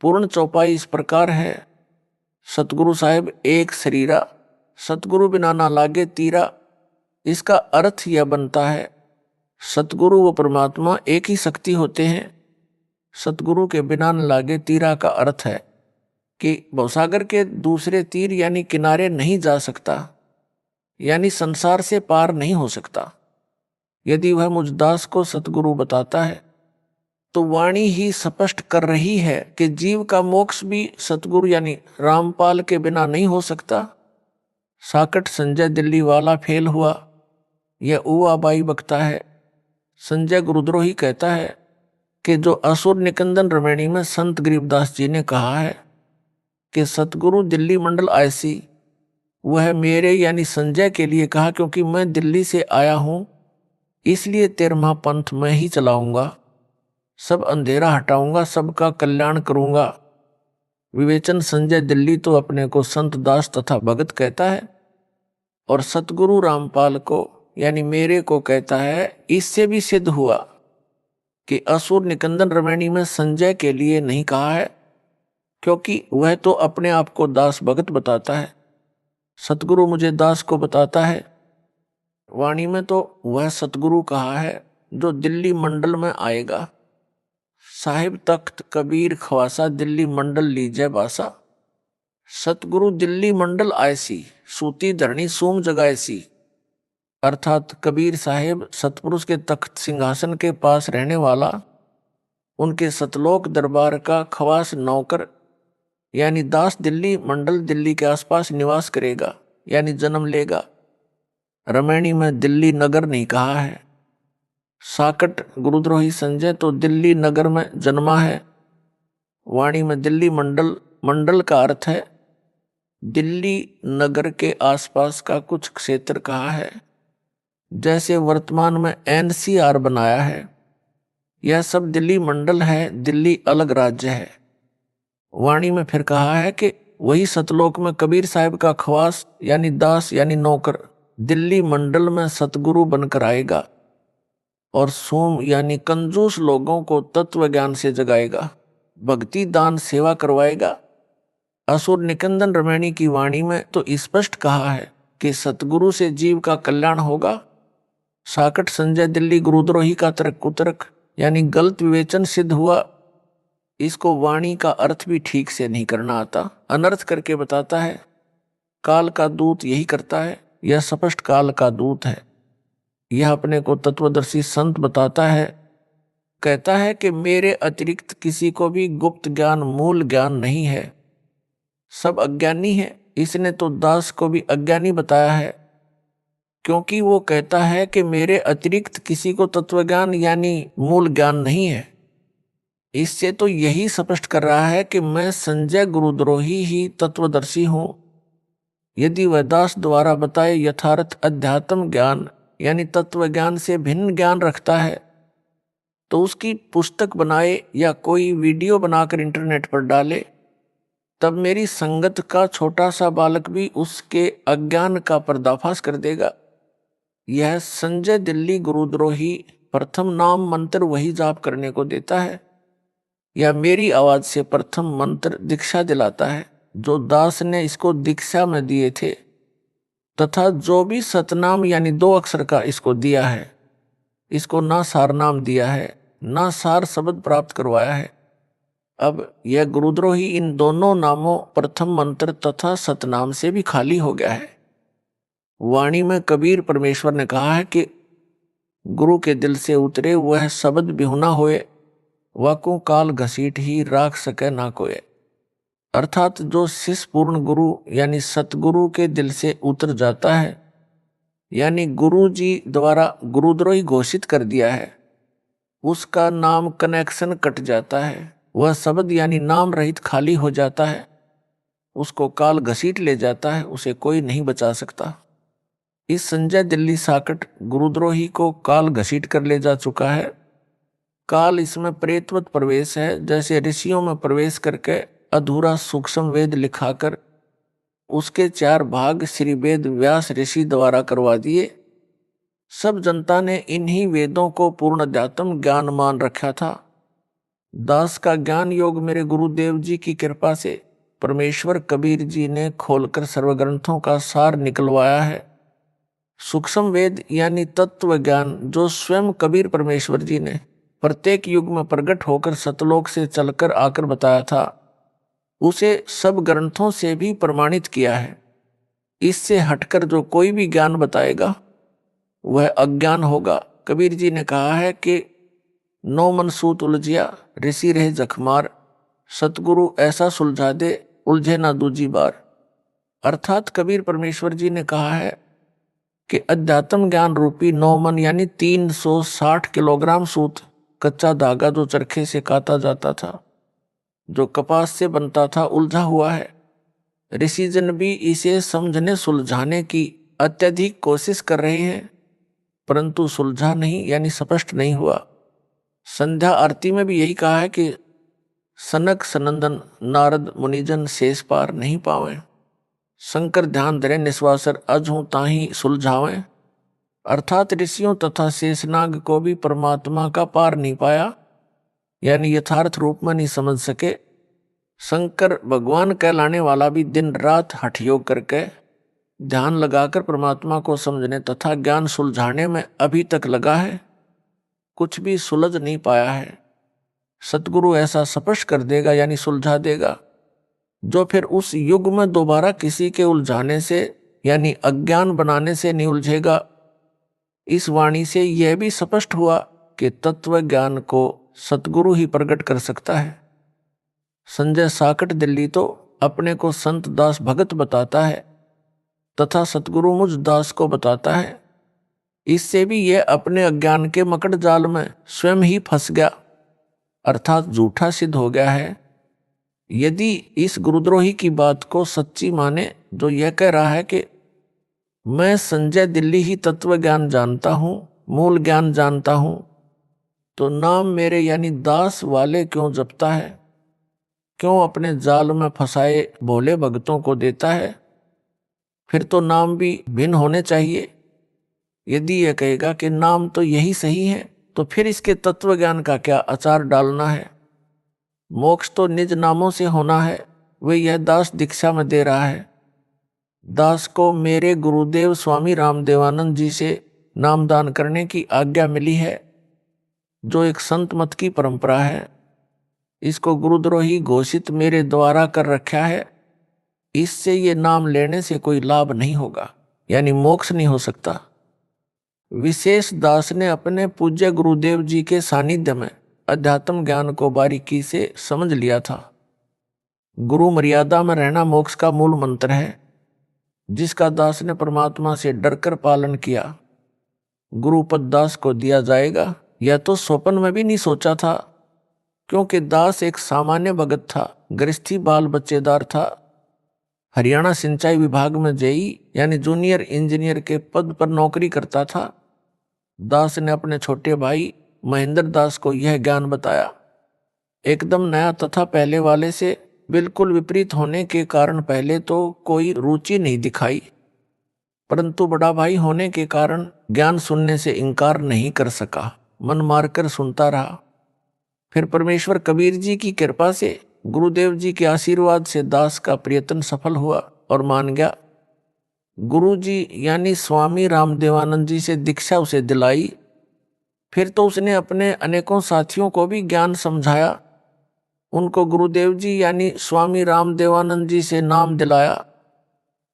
पूर्ण चौपाई इस प्रकार है, सतगुरु साहिब एक शरीरा, सतगुरु बिना ना लागे तीरा। इसका अर्थ यह बनता है, सतगुरु व परमात्मा एक ही शक्ति होते हैं। सतगुरु के बिना न लागे तीरा का अर्थ है कि भवसागर के दूसरे तीर यानी किनारे नहीं जा सकता, यानी संसार से पार नहीं हो सकता। यदि वह मुझ दास को सतगुरु बताता है तो वाणी ही स्पष्ट कर रही है कि जीव का मोक्ष भी सतगुरु यानी रामपाल के बिना नहीं हो सकता। साकट संजय दिल्ली वाला फेल हुआ, यह उवा बाई बकता है। संजय गुरुद्रोही कहता है कि जो असुर निकंदन रमणी में संत गरीबदास जी ने कहा है कि सतगुरु दिल्ली मंडल ऐसी, वह मेरे यानी संजय के लिए कहा, क्योंकि मैं दिल्ली से आया हूं, इसलिए 13वां पंथ मैं ही चलाऊंगा। सब अंधेरा हटाऊंगा, सबका कल्याण करूंगा। विवेचन संजय दिल्ली तो अपने को संत दास तथा भगत कहता है और सतगुरु रामपाल को यानी मेरे को कहता है। इससे भी सिद्ध हुआ कि असुर निकंदन रमणी में संजय के लिए नहीं कहा है, क्योंकि वह तो अपने आप को दास भगत बताता है। सतगुरु मुझे दास को बताता है। वाणी में तो वह सतगुरु कहा है जो दिल्ली मंडल में आएगा। साहिब तख्त कबीर खवासा, दिल्ली मंडल लीजिए बासा। सतगुरु दिल्ली मंडल आयसी, सूती धरणी सूम जगायसी। अर्थात कबीर साहिब सतपुरुष के तख्त सिंहासन के पास रहने वाला, उनके सतलोक दरबार का खवास नौकर यानी दास दिल्ली मंडल दिल्ली के आसपास निवास करेगा यानी जन्म लेगा। रमैणी में दिल्ली नगर नहीं कहा है। साकट गुरुद्रोही संजय तो दिल्ली नगर में जन्मा है। वाणी में दिल्ली मंडल, मंडल का अर्थ है दिल्ली नगर के आसपास का कुछ क्षेत्र कहा है। जैसे वर्तमान में एनसीआर बनाया है, यह सब दिल्ली मंडल है, दिल्ली अलग राज्य है। वाणी में फिर कहा है कि वही सतलोक में कबीर साहब का खवास यानी दास यानी नौकर दिल्ली मंडल में सतगुरु बनकर आएगा और सोम यानी कंजूस लोगों को तत्व ज्ञान से जगाएगा, भक्ति दान सेवा करवाएगा। असुर निकंदन रमैणी की वाणी में तो स्पष्ट कहा है कि सतगुरु से जीव का कल्याण होगा। साकट संजय दिल्ली गुरुद्रोही का तर्क कुतर्क यानी गलत विवेचन सिद्ध हुआ। इसको वाणी का अर्थ भी ठीक से नहीं करना आता, अनर्थ करके बताता है। काल का दूत यही करता है, यह स्पष्ट काल का दूत है। यह अपने को तत्वदर्शी संत बताता है, कहता है कि मेरे अतिरिक्त किसी को भी गुप्त ज्ञान मूल ज्ञान नहीं है, सब अज्ञानी है। इसने तो दास को भी अज्ञानी बताया है, क्योंकि वो कहता है कि मेरे अतिरिक्त किसी को तत्वज्ञान यानी मूल ज्ञान नहीं है। इससे तो यही स्पष्ट कर रहा है कि मैं संजय गुरुद्रोही ही तत्वदर्शी हूं। यदि वह दास द्वारा बताए यथार्थ अध्यात्म ज्ञान यानी तत्व ज्ञान से भिन्न ज्ञान रखता है तो उसकी पुस्तक बनाए या कोई वीडियो बनाकर इंटरनेट पर डाले, तब मेरी संगत का छोटा सा बालक भी उसके अज्ञान का पर्दाफाश कर देगा। यह संजय दिल्ली गुरुद्रोही प्रथम नाम मंत्र वही जाप करने को देता है, या मेरी आवाज से प्रथम मंत्र दीक्षा दिलाता है जो दास ने इसको दीक्षा में दिए थे, तथा जो भी सतनाम यानी 2 अक्षर का इसको दिया है, इसको ना सार नाम दिया है, ना सार शब्द प्राप्त करवाया है। अब यह गुरुद्रोही इन दोनों नामों प्रथम मंत्र तथा सतनाम से भी खाली हो गया है। वाणी में कबीर परमेश्वर ने कहा है कि गुरु के दिल से उतरे वह शब्द बिहुना होए, वाकू काल घसीट ही राख सके ना कोय। अर्थात जो शिष्य पूर्ण गुरु यानी सतगुरु के दिल से उतर जाता है, यानी गुरु जी द्वारा गुरुद्रोही घोषित कर दिया है, उसका नाम कनेक्शन कट जाता है, वह शब्द यानी नाम रहित खाली हो जाता है, उसको काल घसीट ले जाता है, उसे कोई नहीं बचा सकता। इस संजय दिल्ली साकट गुरुद्रोही को काल घसीट कर ले जा चुका है। काल इसमें प्रेतवत प्रवेश है, जैसे ऋषियों में प्रवेश करके अधूरा सूक्ष्म वेद लिखाकर उसके 4 भाग श्री वेद व्यास ऋषि द्वारा करवा दिए। सब जनता ने इन्हीं वेदों को पूर्ण अध्यात्म ज्ञान मान रखा था। दास का ज्ञान योग मेरे गुरुदेव जी की कृपा से परमेश्वर कबीर जी ने खोलकर सर्वग्रंथों का सार निकलवाया है। सूक्ष्म वेद यानी तत्व ज्ञान जो स्वयं कबीर परमेश्वर जी ने प्रत्येक युग में प्रकट होकर सतलोक से चलकर आकर बताया था, उसे सब ग्रंथों से भी प्रमाणित किया है। इससे हटकर जो कोई भी ज्ञान बताएगा वह अज्ञान होगा। कबीर जी ने कहा है कि 9 मन सूत उलझिया ऋषि रहे जखमार, सतगुरु ऐसा सुलझा दे उलझे ना दूजी बार। अर्थात कबीर परमेश्वर जी ने कहा है कि अध्यात्म ज्ञान रूपी 9 मन यानी 360 किलोग्राम सूत, कच्चा धागा जो चरखे से काता जाता था, जो कपास से बनता था, उलझा हुआ है। ऋषिजन भी इसे समझने सुलझाने की अत्यधिक कोशिश कर रहे हैं, परंतु सुलझा नहीं यानी स्पष्ट नहीं हुआ। संध्या आरती में भी यही कहा है कि सनक सनंदन नारद मुनिजन शेष पार नहीं पावे, शंकर ध्यान धरे निस्वासर अजहूं ताही सुलझावें। अर्थात ऋषियों तथा शेषनाग को भी परमात्मा का पार नहीं पाया, यानी यथार्थ रूप में नहीं समझ सके। शंकर भगवान कहलाने वाला भी दिन रात हठ योग करके ध्यान लगाकर परमात्मा को समझने तथा ज्ञान सुलझाने में अभी तक लगा है, कुछ भी सुलझ नहीं पाया है। सतगुरु ऐसा स्पष्ट कर देगा यानी सुलझा देगा, जो फिर उस युग में दोबारा किसी के उलझाने से यानी अज्ञान बनाने से नहीं उलझेगा। इस वाणी से यह भी स्पष्ट हुआ कि तत्व ज्ञान को सतगुरु ही प्रकट कर सकता है। संजय साकट दिल्ली तो अपने को संत दास भगत बताता है तथा सतगुरु मुझ दास को बताता है, इससे भी यह अपने अज्ञान के मकड़ जाल में स्वयं ही फंस गया, अर्थात झूठा सिद्ध हो गया है। यदि इस गुरुद्रोही की बात को सच्ची माने जो यह कह रहा है कि मैं संजय दिल्ली ही तत्व ज्ञान जानता हूं, मूल ज्ञान जानता हूं, तो नाम मेरे यानी दास वाले क्यों जपता है, क्यों अपने जाल में फंसाए भोले भक्तों को देता है? फिर तो नाम भी भिन्न होने चाहिए। यदि यह कहेगा कि नाम तो यही सही है, तो फिर इसके तत्व ज्ञान का क्या अचार डालना है? मोक्ष तो निज नामों से होना है, वे यह दास दीक्षा में दे रहा है। दास को मेरे गुरुदेव स्वामी रामदेवानंद जी से नामदान करने की आज्ञा मिली है, जो एक संत मत की परंपरा है। इसको गुरुद्रोही घोषित मेरे द्वारा कर रखा है। इससे ये नाम लेने से कोई लाभ नहीं होगा, यानी मोक्ष नहीं हो सकता। विशेष दास ने अपने पूज्य गुरुदेव जी के सानिध्य में अध्यात्म ज्ञान को बारीकी से समझ लिया था। गुरु मर्यादा में रहना मोक्ष का मूल मंत्र है, जिसका दास ने परमात्मा से डरकर पालन किया। गुरुपद दास को दिया जाएगा, यह तो स्वप्न में भी नहीं सोचा था, क्योंकि दास एक सामान्य भगत था, गृहस्थी बाल बच्चेदार था। हरियाणा सिंचाई विभाग में जेई यानी जूनियर इंजीनियर के पद पर नौकरी करता था। दास ने अपने छोटे भाई महेंद्र दास को यह ज्ञान बताया। एकदम नया तथा पहले वाले से बिल्कुल विपरीत होने के कारण पहले तो कोई रुचि नहीं दिखाई, परंतु बड़ा भाई होने के कारण ज्ञान सुनने से इनकार नहीं कर सका, मन मारकर सुनता रहा। फिर परमेश्वर कबीर जी की कृपा से, गुरुदेव जी के आशीर्वाद से दास का प्रयत्न सफल हुआ और मान गया। गुरु जी यानी स्वामी रामदेवानंद जी से दीक्षा उसे दिलाई। फिर तो उसने अपने अनेकों साथियों को भी ज्ञान समझाया, उनको गुरुदेव जी यानी स्वामी रामदेवानंद जी से नाम दिलाया।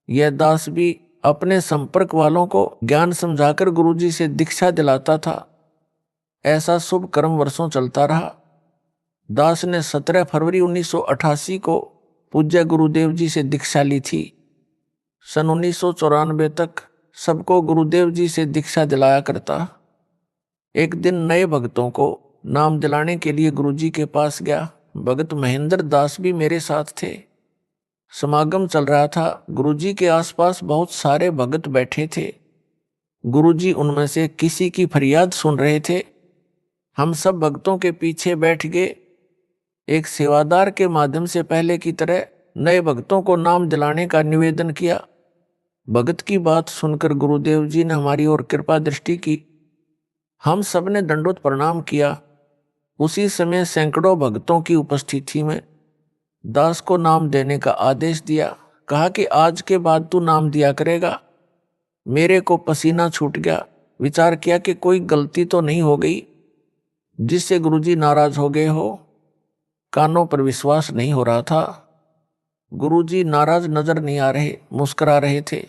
यह दास भी अपने संपर्क वालों को ज्ञान समझाकर गुरु जी से दीक्षा दिलाता था। ऐसा शुभ कर्म वर्षों चलता रहा। दास ने 17 फरवरी 1988 को पूज्य गुरुदेव जी से दीक्षा ली थी। सन 1994 तक सबको गुरुदेव जी से दीक्षा दिलाया करता। एक दिन नए भक्तों को नाम दिलाने के लिए गुरुजी के पास गया। भगत महेंद्र दास भी मेरे साथ थे। समागम चल रहा था। गुरुजी के आसपास बहुत सारे भगत बैठे थे। गुरुजी उनमें से किसी की फरियाद सुन रहे थे। हम सब भक्तों के पीछे बैठ गए। एक सेवादार के माध्यम से पहले की तरह नए भक्तों को नाम दिलाने का निवेदन किया। भगत की बात सुनकर गुरुदेव जी ने हमारी ओर कृपा दृष्टि की। हम सब ने दंडोत प्रणाम किया। उसी समय सैकड़ों भक्तों की उपस्थिति में दास को नाम देने का आदेश दिया। कहा कि आज के बाद तू नाम दिया करेगा। मेरे को पसीना छूट गया। विचार किया कि कोई गलती तो नहीं हो गई जिससे गुरुजी नाराज हो गए हो। कानों पर विश्वास नहीं हो रहा था। गुरुजी नाराज नजर नहीं आ रहे, मुस्कुरा रहे थे,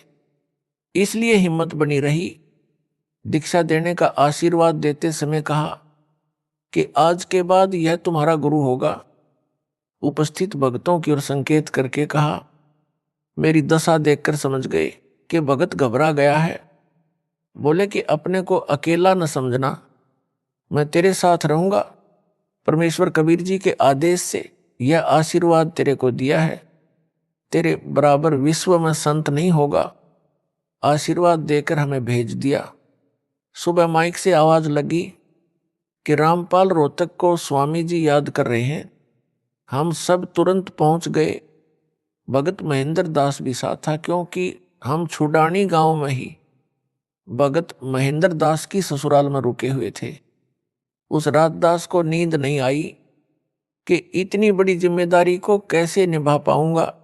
इसलिए हिम्मत बनी रही। दीक्षा देने का आशीर्वाद देते समय कहा कि आज के बाद यह तुम्हारा गुरु होगा। उपस्थित भक्तों की ओर संकेत करके कहा। मेरी दशा देखकर समझ गए कि भगत घबरा गया है। बोले कि अपने को अकेला न समझना, मैं तेरे साथ रहूंगा। परमेश्वर कबीर जी के आदेश से यह आशीर्वाद तेरे को दिया है। तेरे बराबर विश्व में संत नहीं होगा। आशीर्वाद देकर हमें भेज दिया। सुबह माइक से आवाज लगी कि रामपाल रोहतक को स्वामी जी याद कर रहे हैं। हम सब तुरंत पहुंच गए। भगत महेंद्र दास भी साथ था, क्योंकि हम छुडानी गांव में ही भगत महेंद्र दास की ससुराल में रुके हुए थे। उस रात दास को नींद नहीं आई कि इतनी बड़ी जिम्मेदारी को कैसे निभा पाऊंगा।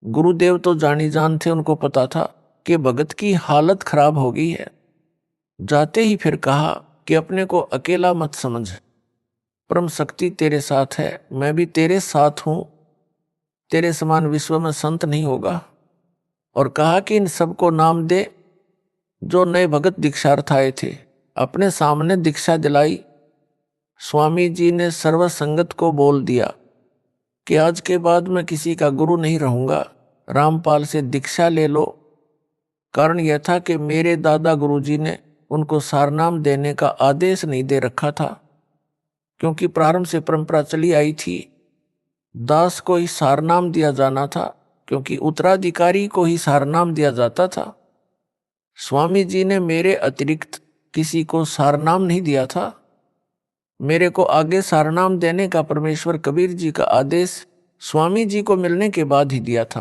गुरुदेव तो जानी जान थे, उनको पता था कि भगत की हालत खराब हो गई है। जाते ही फिर कहा कि अपने को अकेला मत समझ, परम शक्ति तेरे साथ है, मैं भी तेरे साथ हूं। तेरे समान विश्व में संत नहीं होगा। और कहा कि इन सबको नाम दे जो नए भगत दीक्षार्थ आए थे। अपने सामने दीक्षा दिलाई। स्वामी जी ने सर्वसंगत को बोल दिया कि आज के बाद मैं किसी का गुरु नहीं रहूंगा, रामपाल से दीक्षा ले लो। कारण यह था कि मेरे दादा गुरुजी ने उनको सारनाम देने का आदेश नहीं दे रखा था, क्योंकि प्रारंभ से परंपरा चली आई थी दास को ही सारनाम दिया जाना था, क्योंकि उत्तराधिकारी को ही सारनाम दिया जाता था। स्वामी जी ने मेरे अतिरिक्त किसी को सारनाम नहीं दिया था। मेरे को आगे सारनाम देने का परमेश्वर कबीर जी का आदेश स्वामी जी को मिलने के बाद ही दिया था।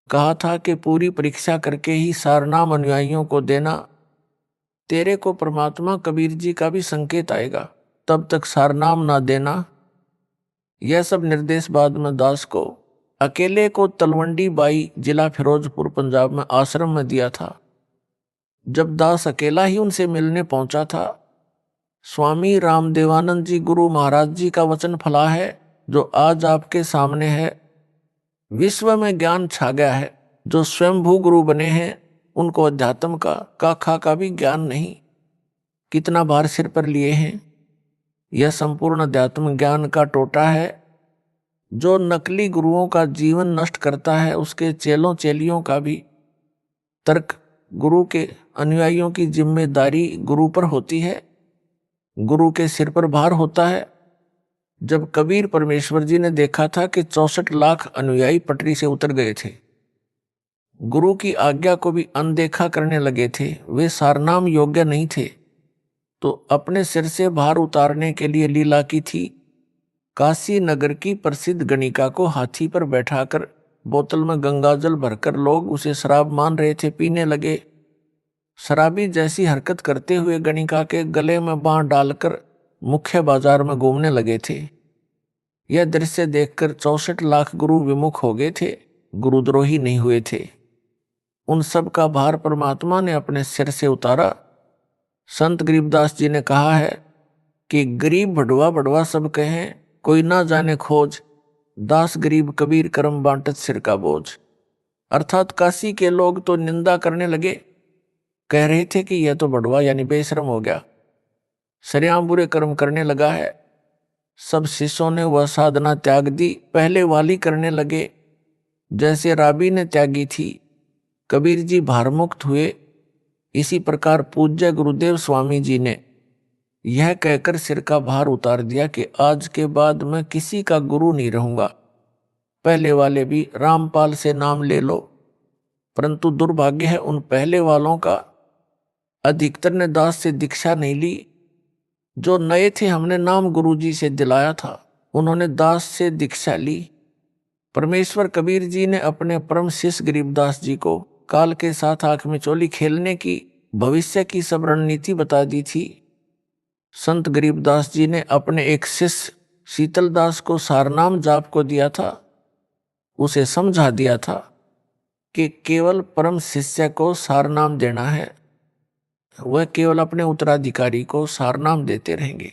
कहा था कि पूरी परीक्षा करके ही सारनाम अनुयायियों को देना, तेरे को परमात्मा कबीर जी का भी संकेत आएगा, तब तक सारनाम ना देना। यह सब निर्देश बाद में दास को अकेले को तलवंडी बाई जिला फिरोजपुर पंजाब में आश्रम में दिया था। जब दास अकेला ही उनसे मिलने पहुंचा था, स्वामी रामदेवानंद जी गुरु महाराज जी का वचन फला है जो आज आपके सामने है। विश्व में ज्ञान छा गया है। जो स्वयंभू गुरु बने हैं उनको अध्यात्म का खा का भी ज्ञान नहीं। कितना भार सिर पर लिए हैं। यह संपूर्ण अध्यात्म ज्ञान का टोटा है। जो नकली गुरुओं का जीवन नष्ट करता है, उसके चेलों चेलियों का भी तर्क गुरु के अनुयायियों की जिम्मेदारी गुरु पर होती है, गुरु के सिर पर भार होता है। जब कबीर परमेश्वर जी ने देखा था कि 64 लाख अनुयायी पटरी से उतर गए थे, गुरु की आज्ञा को भी अनदेखा करने लगे थे, वे सारनाम योग्य नहीं थे, तो अपने सिर से भार उतारने के लिए लीला की थी। काशी नगर की प्रसिद्ध गणिका को हाथी पर बैठाकर बोतल में गंगाजल भरकर लोग उसे शराब मान रहे थे, पीने लगे। शराबी जैसी हरकत करते हुए गणिका के गले में बांह डालकर मुख्य बाजार में घूमने लगे थे। यह दृश्य देखकर 64 लाख गुरु विमुख हो गए थे, गुरुद्रोही नहीं हुए थे। उन सब का भार परमात्मा ने अपने सिर से उतारा। संत गरीबदास जी ने कहा है कि गरीब भड़वा भड़वा सब कहें, कोई ना जाने खोज, दास गरीब कबीर करम बांटत सिर का बोझ। अर्थात काशी के लोग तो निंदा करने लगे, कह रहे थे कि यह तो भड़वा यानी बेशरम हो गया, सरेआम बुरे कर्म करने लगा है। सब शिष्यों ने वह साधना त्याग दी, पहले वाली करने लगे जैसे राबी ने त्यागी थी। कबीर जी भारमुक्त हुए। इसी प्रकार पूज्य गुरुदेव स्वामी जी ने यह कहकर सिर का भार उतार दिया कि आज के बाद मैं किसी का गुरु नहीं रहूंगा। पहले वाले भी रामपाल से नाम ले लो। परंतु दुर्भाग्य है उन पहले वालों का, अधिकतर ने दास से दीक्षा नहीं ली। जो नए थे हमने नाम गुरुजी से दिलाया था, उन्होंने दास से दीक्षा ली। परमेश्वर कबीर जी ने अपने परम शिष्य गरीबदास जी को काल के साथ आंख में चोली खेलने की भविष्य की सब रणनीति बता दी थी। संत गरीबदास जी ने अपने एक शिष्य शीतलदास को सारनाम जाप को दिया था। उसे समझा दिया था कि केवल परम शिष्य को सारनाम देना है, वह केवल अपने उत्तराधिकारी को सारनाम देते रहेंगे।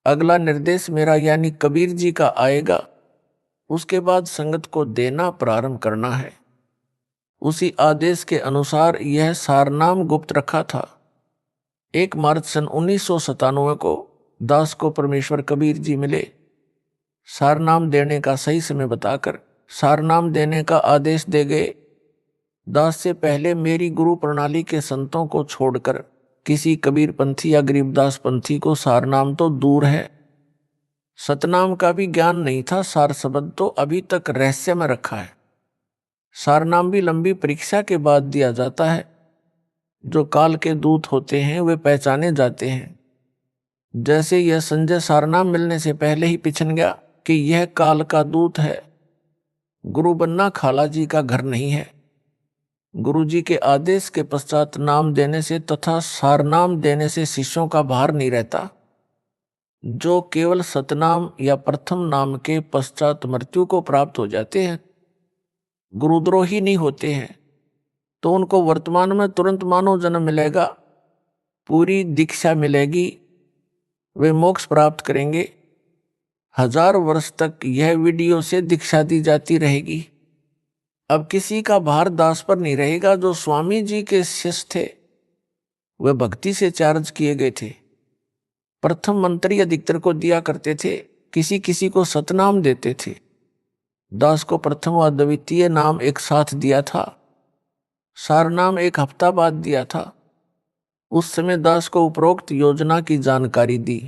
अगला निर्देश मेरा यानी कबीर जी का आएगा, उसके बाद संगत को देना प्रारंभ करना है। उसी आदेश के अनुसार यह सारनाम गुप्त रखा था। 1 मार्च सन 1997 को दास को परमेश्वर कबीर जी मिले। सारनाम देने का सही समय बताकर सारनाम देने का आदेश दे गए। दास से पहले मेरी गुरु प्रणाली के संतों को छोड़कर किसी कबीर पंथी या गरीबदास पंथी को सारनाम तो दूर है, सतनाम का भी ज्ञान नहीं था। सार शब्द तो अभी तक रहस्य में रखा है। सारनाम भी लंबी परीक्षा के बाद दिया जाता है। जो काल के दूत होते हैं वे पहचाने जाते हैं। जैसे यह संजय सारनाम मिलने से पहले ही पिछन गया कि यह काल का दूत है। गुरु बनना खाला जी का घर नहीं है। गुरु जी के आदेश के पश्चात नाम देने से तथा सारनाम देने से शिष्यों का भार नहीं रहता। जो केवल सतनाम या प्रथम नाम के पश्चात मृत्यु को प्राप्त हो जाते हैं, गुरुद्रोही नहीं होते हैं, तो उनको वर्तमान में तुरंत मानव जन्म मिलेगा, पूरी दीक्षा मिलेगी, वे मोक्ष प्राप्त करेंगे। 1000 वर्ष तक यह वीडियो से दीक्षा दी जाती रहेगी। अब किसी का भार दास पर नहीं रहेगा। जो स्वामी जी के शिष्य थे वे भक्ति से चार्ज किए गए थे। प्रथम मंत्री अधिकतर को दिया करते थे, किसी किसी को सतनाम देते थे। दास को प्रथम व द्वितीय नाम एक साथ दिया था, सारनाम एक हफ्ता बाद दिया था। उस समय दास को उपरोक्त योजना की जानकारी दी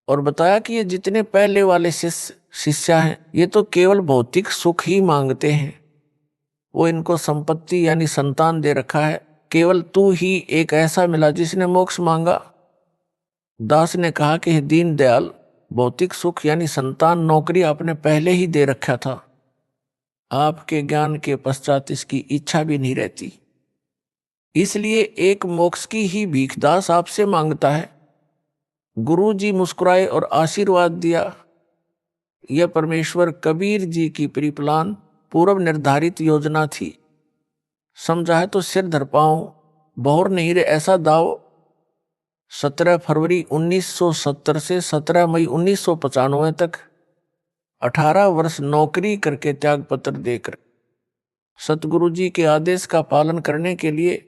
और बताया कि ये जितने पहले वाले शिष्य हैं ये तो केवल भौतिक सुख ही मांगते हैं, वो इनको संपत्ति यानी संतान दे रखा है, केवल तू ही एक ऐसा मिला जिसने मोक्ष मांगा। दास ने कहा कि हे दीन दयाल, भौतिक सुख यानी संतान नौकरी आपने पहले ही दे रखा था, आपके ज्ञान के पश्चात इसकी इच्छा भी नहीं रहती, इसलिए एक मोक्ष की ही भीख दास आपसे मांगता है। गुरु जी मुस्कुराए और आशीर्वाद दिया। यह परमेश्वर कबीर जी की प्रीप्लान पूर्व निर्धारित योजना थी। समझा है तो सिर धर पाऊं, बहुर नहीं रे ऐसा दाव। 17 फरवरी 1970 से 17 मई 1995 तक 18 वर्ष नौकरी करके त्याग पत्र देकर सतगुरु जी के आदेश का पालन करने के लिए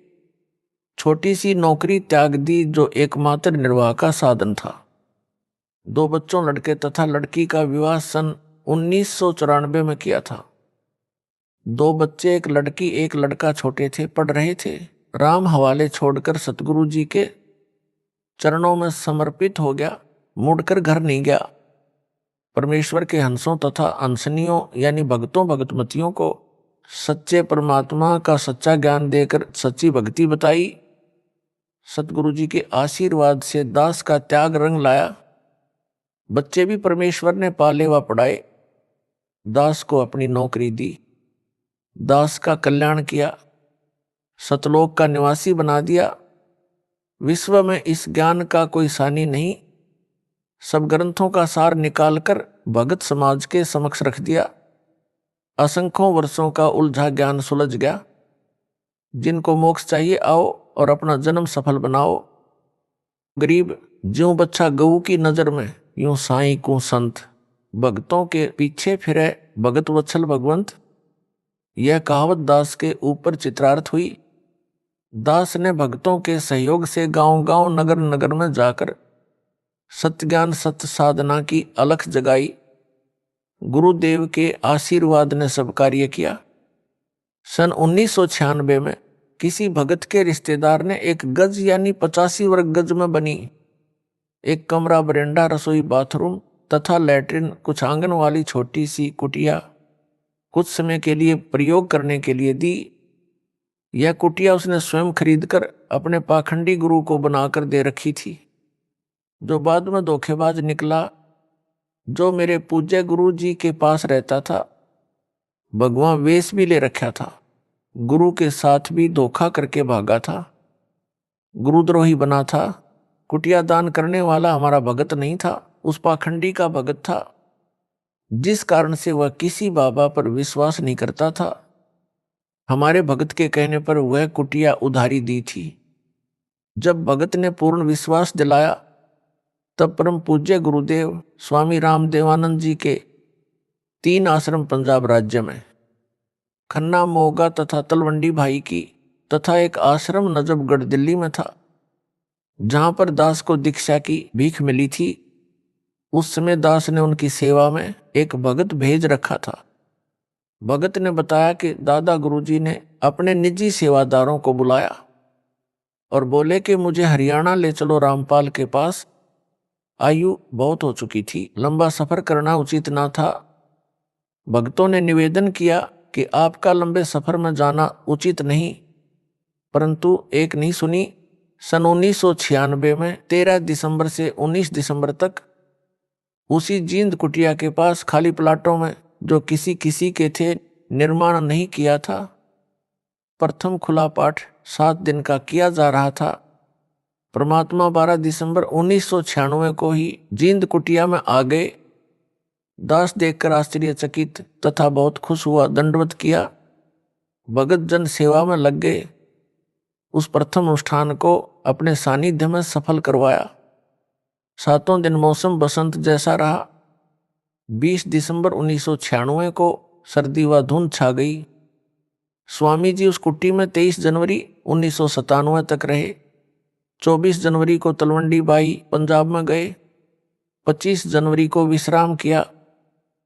छोटी सी नौकरी त्याग दी, जो एकमात्र निर्वाह का साधन था। 2 बच्चों लड़के तथा लड़की का विवाह सन 1994 में किया था। 2 बच्चे, एक लड़की एक लड़का छोटे थे, पढ़ रहे थे। राम हवाले छोड़कर सतगुरु जी के चरणों में समर्पित हो गया, मुड़कर घर नहीं गया। परमेश्वर के हंसों तथा हंसनियों यानी भक्तों भगतमतियों को सच्चे परमात्मा का सच्चा ज्ञान देकर सच्ची भक्ति बताई। सतगुरु जी के आशीर्वाद से दास का त्याग रंग लाया। बच्चे भी परमेश्वर ने पाले व पढ़ाए। दास को अपनी नौकरी दी, दास का कल्याण किया, सतलोक का निवासी बना दिया। विश्व में इस ज्ञान का कोई सानी नहीं। सब ग्रंथों का सार निकालकर भगत समाज के समक्ष रख दिया। असंख्यों वर्षों का उलझा ज्ञान सुलझ गया। जिनको मोक्ष चाहिए आओ और अपना जन्म सफल बनाओ। गरीब ज्यों बच्चा गऊ की नजर में, यूं साईं को संत, भक्तों के पीछे फिरे भगत वत्सल भगवंत। यह कहावत दास के ऊपर चित्रार्थ हुई। दास ने भक्तों के सहयोग से गांव गांव नगर नगर में जाकर सत्य ज्ञान सत्य साधना की अलख जगाई। गुरुदेव के आशीर्वाद ने सब कार्य किया। सन 1996 में किसी भगत के रिश्तेदार ने एक गज यानी 85 वर्ग गज में बनी एक कमरा, बरेंडा, रसोई, बाथरूम तथा लैट्रिन, कुछ आंगन वाली छोटी सी कुटिया कुछ समय के लिए प्रयोग करने के लिए दी। यह कुटिया उसने स्वयं खरीदकर अपने पाखंडी गुरु को बनाकर दे रखी थी, जो बाद में धोखेबाज निकला। जो मेरे पूज्य गुरु जी के पास रहता था, भगवान वेश भी ले रखा था, गुरु के साथ भी धोखा करके भागा था, गुरुद्रोही बना था। कुटिया दान करने वाला हमारा भगत नहीं था, उस पाखंडी का भगत था, जिस कारण से वह किसी बाबा पर विश्वास नहीं करता था। हमारे भगत के कहने पर वह कुटिया उधारी दी थी। जब भगत ने पूर्ण विश्वास दिलाया, तब परम पूज्य गुरुदेव स्वामी रामदेवानंद जी के 3 आश्रम पंजाब राज्य में, खन्ना, मोगा तथा तलवंडी भाई की, तथा एक आश्रम नजफगढ़ दिल्ली में था, जहां पर दास को दीक्षा की भीख मिली थी। उस समय दास ने उनकी सेवा में एक भगत भेज रखा था। भगत ने बताया कि दादा गुरुजी ने अपने निजी सेवादारों को बुलाया और बोले कि मुझे हरियाणा ले चलो रामपाल के पास। आयु बहुत हो चुकी थी, लंबा सफर करना उचित ना था। भक्तों ने निवेदन किया कि आपका लंबे सफर में जाना उचित नहीं, परंतु एक नहीं सुनी। सन 1996 में 13 दिसंबर से 19 दिसंबर तक उसी जींद कुटिया के पास खाली प्लाटों में, जो किसी किसी के थे, निर्माण नहीं किया था, प्रथम खुला पाठ 7 दिन का किया जा रहा था। परमात्मा 12 दिसंबर 1996 को ही जींद कुटिया में आ गए। दास देखकर आश्चर्यचकित तथा बहुत खुश हुआ, दंडवत किया। भगत जन सेवा में लग गए। उस प्रथम अनुष्ठान को अपने सानिध्य में सफल करवाया। 7 दिन मौसम बसंत जैसा रहा। 20 दिसंबर 1996 को सर्दी व धुंध छा गई। स्वामी जी उस कुटी में 23 जनवरी 1997 तक रहे। 24 जनवरी को तलवंडी बाई पंजाब में गए। 25 जनवरी को विश्राम किया।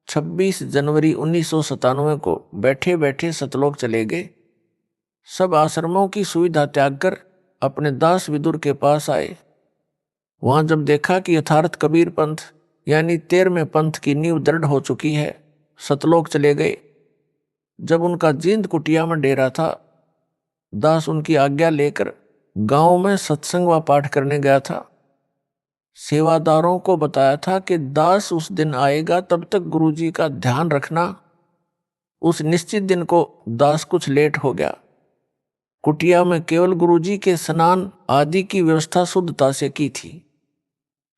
26 जनवरी 1997 को बैठे बैठे सतलोक चले गए। सब आश्रमों की सुविधा त्याग कर अपने दास विदुर के पास आए। वहां जब देखा कि यथार्थ कबीर पंथ यानी 13वें पंथ की नींव दृढ़ हो चुकी है, सतलोक चले गए। जब उनका जींद कुटिया में डेरा था, दास उनकी आज्ञा लेकर गांव में सत्संग व पाठ करने गया था। सेवादारों को बताया था कि दास उस दिन आएगा, तब तक गुरुजी का ध्यान रखना। उस निश्चित दिन को दास कुछ लेट हो गया। कुटिया में केवल गुरुजी के स्नान आदि की व्यवस्था शुद्धता से की थी।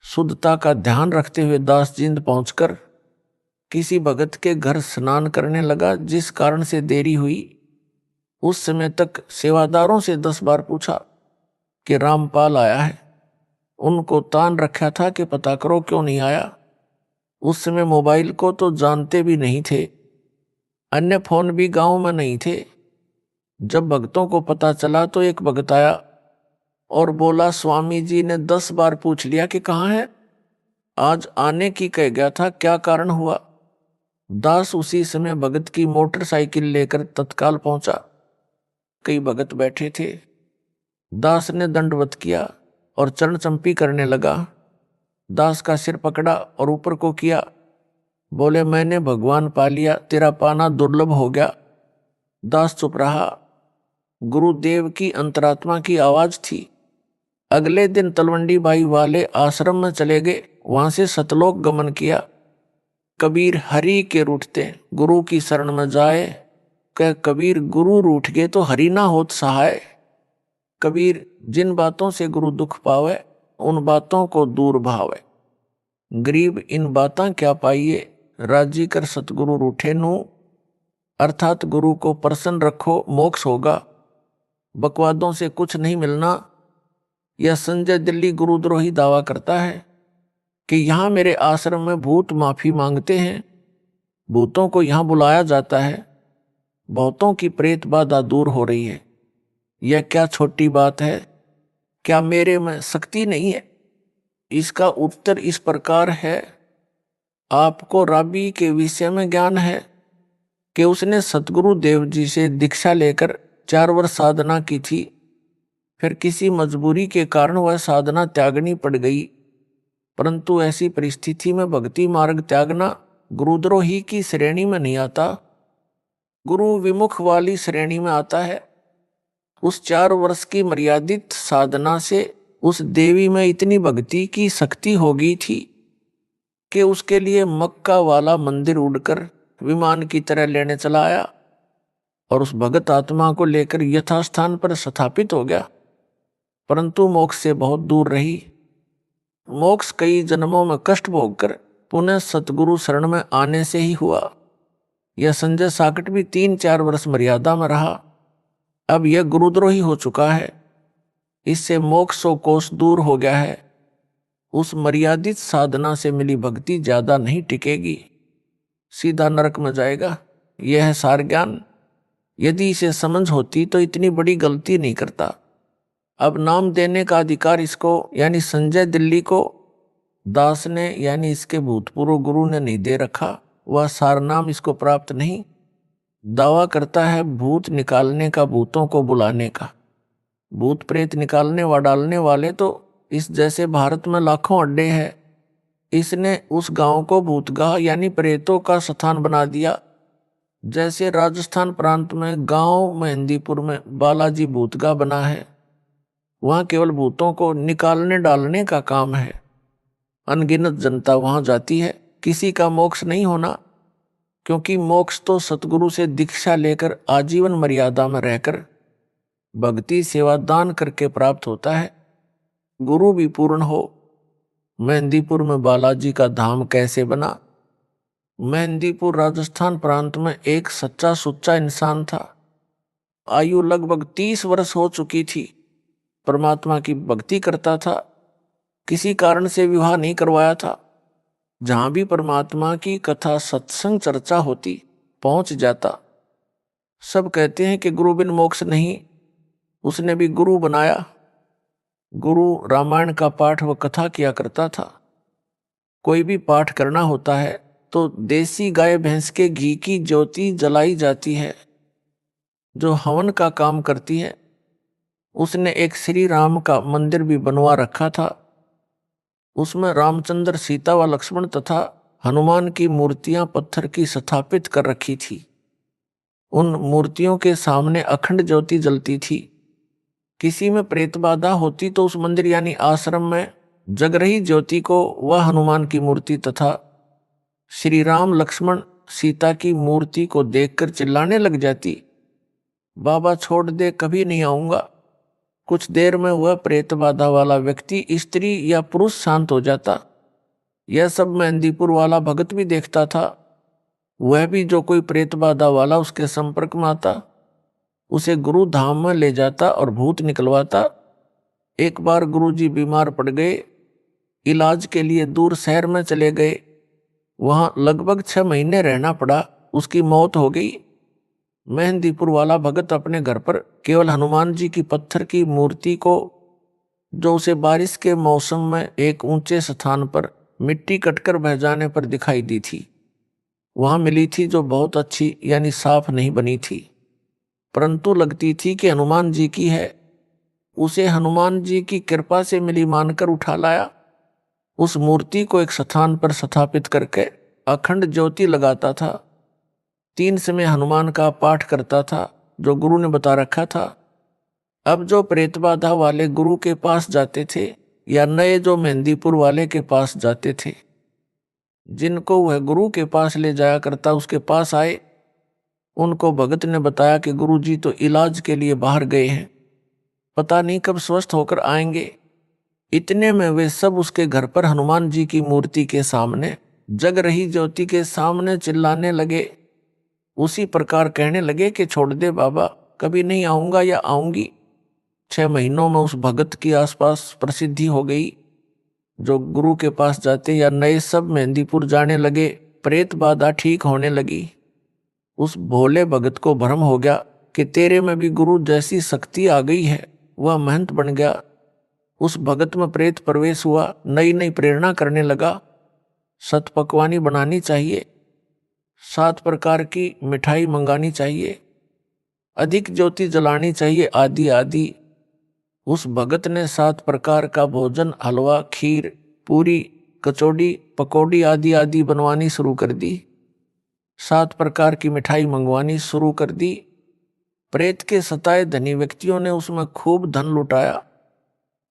शुद्धता का ध्यान रखते हुए दास जींद पहुंचकर किसी भगत के घर स्नान करने लगा, जिस कारण से देरी हुई। उस समय तक सेवादारों से 10 बार पूछा कि रामपाल आया है। उनको तान रखा था कि पता करो क्यों नहीं आया। उस समय मोबाइल को तो जानते भी नहीं थे, अन्य फोन भी गांव में नहीं थे। जब भक्तों को पता चला तो एक भगत आया और बोला, स्वामी जी ने 10 बार पूछ लिया कि कहाँ है, आज आने की कह गया था, क्या कारण हुआ। दास उसी समय भगत की मोटरसाइकिल लेकर तत्काल पहुंचा। कई भगत बैठे थे। दास ने दंडवत किया और चरण चंपी करने लगा। दास का सिर पकड़ा और ऊपर को किया। बोले, मैंने भगवान पा लिया, तेरा पाना दुर्लभ हो गया। दास चुप रहा। गुरुदेव की अंतरात्मा की आवाज थी। अगले दिन तलवंडी बाई वाले आश्रम में चले गए, वहां से सतलोक गमन किया। कबीर हरि के रूठते गुरु की शरण में जाए। कह कबीर, गुरु रूठ गए तो हरि ना होत सहाय। कबीर, जिन बातों से गुरु दुख पावे, उन बातों को दूर भावे। गरीब इन बातां क्या पाइए, राजी कर सतगुरु रूठे नू। अर्थात गुरु को प्रसन्न रखो, मोक्ष होगा। बकवादों से कुछ नहीं मिलना। यह संजय दिल्ली गुरुद्रोही दावा करता है कि यहां मेरे आश्रम में भूत माफी मांगते हैं। भूतों को यहां बुलाया जाता है। बहुतों की प्रेत बाधा दूर हो रही है। यह क्या छोटी बात है? क्या मेरे में शक्ति नहीं है? इसका उत्तर इस प्रकार है। आपको राबी के विषय में ज्ञान है कि उसने सतगुरु देव जी से दीक्षा लेकर 4 वर्ष साधना की थी। फिर किसी मजबूरी के कारण वह साधना त्यागनी पड़ गई। परंतु ऐसी परिस्थिति में भक्ति मार्ग त्यागना गुरुद्रोही की श्रेणी में नहीं आता, गुरु विमुख वाली श्रेणी में आता है। उस 4 वर्ष की मर्यादित साधना से उस देवी में इतनी भक्ति की शक्ति हो गई थी कि उसके लिए मक्का वाला मंदिर उड़कर विमान की तरह लेने चला आया और उस भगत आत्मा को लेकर यथास्थान पर स्थापित हो गया। परंतु मोक्ष से बहुत दूर रही। मोक्ष कई जन्मों में कष्ट भोगकर पुनः सतगुरु शरण में आने से ही हुआ। यह संजय साकट भी 3-4 वर्ष मर्यादा में रहा। अब यह गुरुद्रोही हो चुका है। इससे मोक्ष सौ कोस दूर हो गया है। उस मर्यादित साधना से मिली भक्ति ज्यादा नहीं टिकेगी, सीधा नरक में जाएगा। यह है सार ज्ञान। यदि इसे समझ होती तो इतनी बड़ी गलती नहीं करता। अब नाम देने का अधिकार इसको यानी संजय दिल्ली को दास ने यानी इसके भूतपूर्व गुरु ने नहीं दे रखा। वह सार नाम इसको प्राप्त नहीं। दावा करता है भूत निकालने का, भूतों को बुलाने का। भूत प्रेत निकालने व डालने वाले तो इस जैसे भारत में लाखों अड्डे हैं। इसने उस गांव को भूतगाह यानी प्रेतों का स्थान बना दिया। जैसे राजस्थान प्रांत में गांव मेहंदीपुर में बालाजी भूतगाह बना है, वहां केवल भूतों को निकालने डालने का काम है। अनगिनत जनता वहां जाती है। किसी का मोक्ष नहीं होना, क्योंकि मोक्ष तो सतगुरु से दीक्षा लेकर आजीवन मर्यादा में रहकर भक्ति सेवा दान करके प्राप्त होता है। गुरु भी पूर्ण हो। मेहंदीपुर में बालाजी का धाम कैसे बना? मेहंदीपुर राजस्थान प्रांत में एक सच्चा सुच्चा इंसान था। आयु लगभग 30 वर्ष हो चुकी थी। परमात्मा की भक्ति करता था। किसी कारण से विवाह नहीं करवाया था। जहां भी परमात्मा की कथा सत्संग चर्चा होती पहुंच जाता। सब कहते हैं कि गुरु बिन मोक्ष नहीं। उसने भी गुरु बनाया। गुरु रामायण का पाठ व कथा किया करता था। कोई भी पाठ करना होता है तो देसी गाय भैंस के घी की ज्योति जलाई जाती है जो हवन का काम करती है। उसने एक श्री राम का मंदिर भी बनवा रखा था। उसमें रामचंद्र, सीता व लक्ष्मण तथा हनुमान की मूर्तियां पत्थर की स्थापित कर रखी थी। उन मूर्तियों के सामने अखंड ज्योति जलती थी। किसी में प्रेत बाधा होती तो उस मंदिर यानी आश्रम में जग रही ज्योति को वह हनुमान की मूर्ति तथा श्री राम, लक्ष्मण, सीता की मूर्ति को देखकर चिल्लाने लग जाती, बाबा छोड़ दे, कभी नहीं आऊंगा। कुछ देर में वह प्रेत बाधा वाला व्यक्ति स्त्री या पुरुष शांत हो जाता। यह सब मेहंदीपुर वाला भगत भी देखता था। वह भी जो कोई प्रेत बाधा वाला उसके संपर्क में आता उसे गुरु धाम में ले जाता और भूत निकलवाता। एक बार गुरुजी बीमार पड़ गए, इलाज के लिए दूर शहर में चले गए। वहां लगभग 6 महीने रहना पड़ा। उसकी मौत हो गई। मेहंदीपुर वाला भगत अपने घर पर केवल हनुमान जी की पत्थर की मूर्ति को, जो उसे बारिश के मौसम में एक ऊंचे स्थान पर मिट्टी कटकर बह जाने पर दिखाई दी थी, वहां मिली थी, जो बहुत अच्छी यानी साफ नहीं बनी थी, परंतु लगती थी कि हनुमान जी की है। उसे हनुमान जी की कृपा से मिली मानकर उठा लाया। उस मूर्ति को एक स्थान पर स्थापित करके अखंड ज्योति लगाता था। 3 समय हनुमान का पाठ करता था जो गुरु ने बता रखा था। अब जो प्रेत बाधा वाले गुरु के पास जाते थे या नए जो मेहंदीपुर वाले के पास जाते थे, जिनको वह गुरु के पास ले जाया करता उसके पास आए, उनको भगत ने बताया कि गुरु जी तो इलाज के लिए बाहर गए हैं, पता नहीं कब स्वस्थ होकर आएंगे। इतने में वे सब उसके घर पर हनुमान जी की मूर्ति के सामने जग रही ज्योति के सामने चिल्लाने लगे। उसी प्रकार कहने लगे कि छोड़ दे बाबा, कभी नहीं आऊंगा या आऊंगी। 6 महीनों में उस भगत की आसपास प्रसिद्धि हो गई। जो गुरु के पास जाते या नए सब मेहंदीपुर जाने लगे, प्रेत बाधा ठीक होने लगी। उस भोले भगत को भ्रम हो गया कि तेरे में भी गुरु जैसी शक्ति आ गई है। वह महंत बन गया। उस भगत में प्रेत प्रवेश हुआ। नई नई प्रेरणा करने लगा। सतपकवानी बनानी चाहिए, 7 प्रकार की मिठाई मंगानी चाहिए, अधिक ज्योति जलानी चाहिए, आदि आदि। उस भगत ने 7 प्रकार का भोजन, हलवा, खीर, पूरी, कचौड़ी, पकौड़ी आदि आदि बनवानी शुरू कर दी। 7 प्रकार की मिठाई मंगवानी शुरू कर दी। प्रेत के सताए धनी व्यक्तियों ने उसमें खूब धन लुटाया।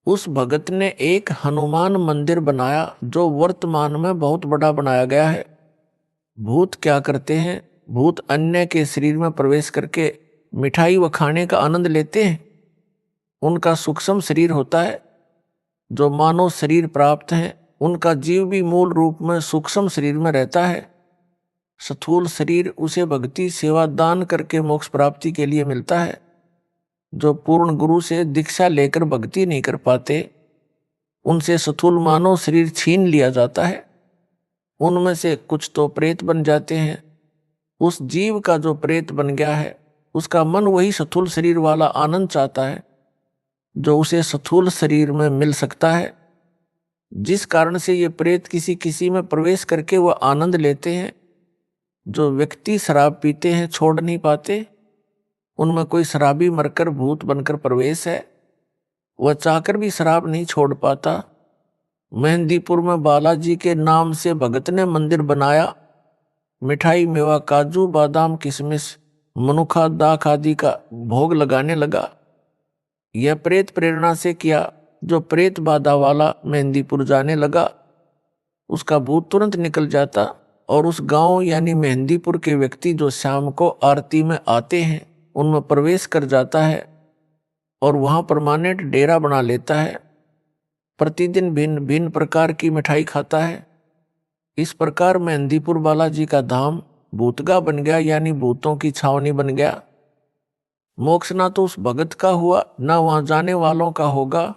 उस भगत ने एक हनुमान मंदिर बनाया जो वर्तमान में बहुत बड़ा बनाया गया है। भूत क्या करते हैं? भूत अन्य के शरीर में प्रवेश करके मिठाई व खाने का आनंद लेते हैं। उनका सूक्ष्म शरीर होता है। जो मानव शरीर प्राप्त है उनका जीव भी मूल रूप में सूक्ष्म शरीर में रहता है। स्थूल शरीर उसे भक्ति सेवा दान करके मोक्ष प्राप्ति के लिए मिलता है। जो पूर्ण गुरु से दीक्षा लेकर भक्ति नहीं कर पाते, उनसे स्थूल मानव शरीर छीन लिया जाता है। उनमें से कुछ तो प्रेत बन जाते हैं। उस जीव का जो प्रेत बन गया है उसका मन वही स्थूल शरीर वाला आनंद चाहता है जो उसे स्थूल शरीर में मिल सकता है। जिस कारण से ये प्रेत किसी किसी में प्रवेश करके वह आनंद लेते हैं। जो व्यक्ति शराब पीते हैं छोड़ नहीं पाते, उनमें कोई शराबी मरकर भूत बनकर प्रवेश है। वह चाहकर भी शराब नहीं छोड़ पाता। मेहंदीपुर में बालाजी के नाम से भगत ने मंदिर बनाया। मिठाई, मेवा, काजू, बादाम, किशमिश, मनुखा, दाख आदि का भोग लगाने लगा। यह प्रेत प्रेरणा से किया। जो प्रेत बाधा वाला मेहंदीपुर जाने लगा उसका भूत तुरंत निकल जाता और उस गांव यानी मेहंदीपुर के व्यक्ति जो शाम को आरती में आते हैं उनमें प्रवेश कर जाता है और वहां परमानेंट डेरा बना लेता है। प्रतिदिन भिन्न भिन्न प्रकार की मिठाई खाता है। इस प्रकार मेहंदीपुर बालाजी का धाम भूतगा बन गया, यानी भूतों की छावनी बन गया। मोक्ष ना तो उस भगत का हुआ ना वहां जाने वालों का होगा।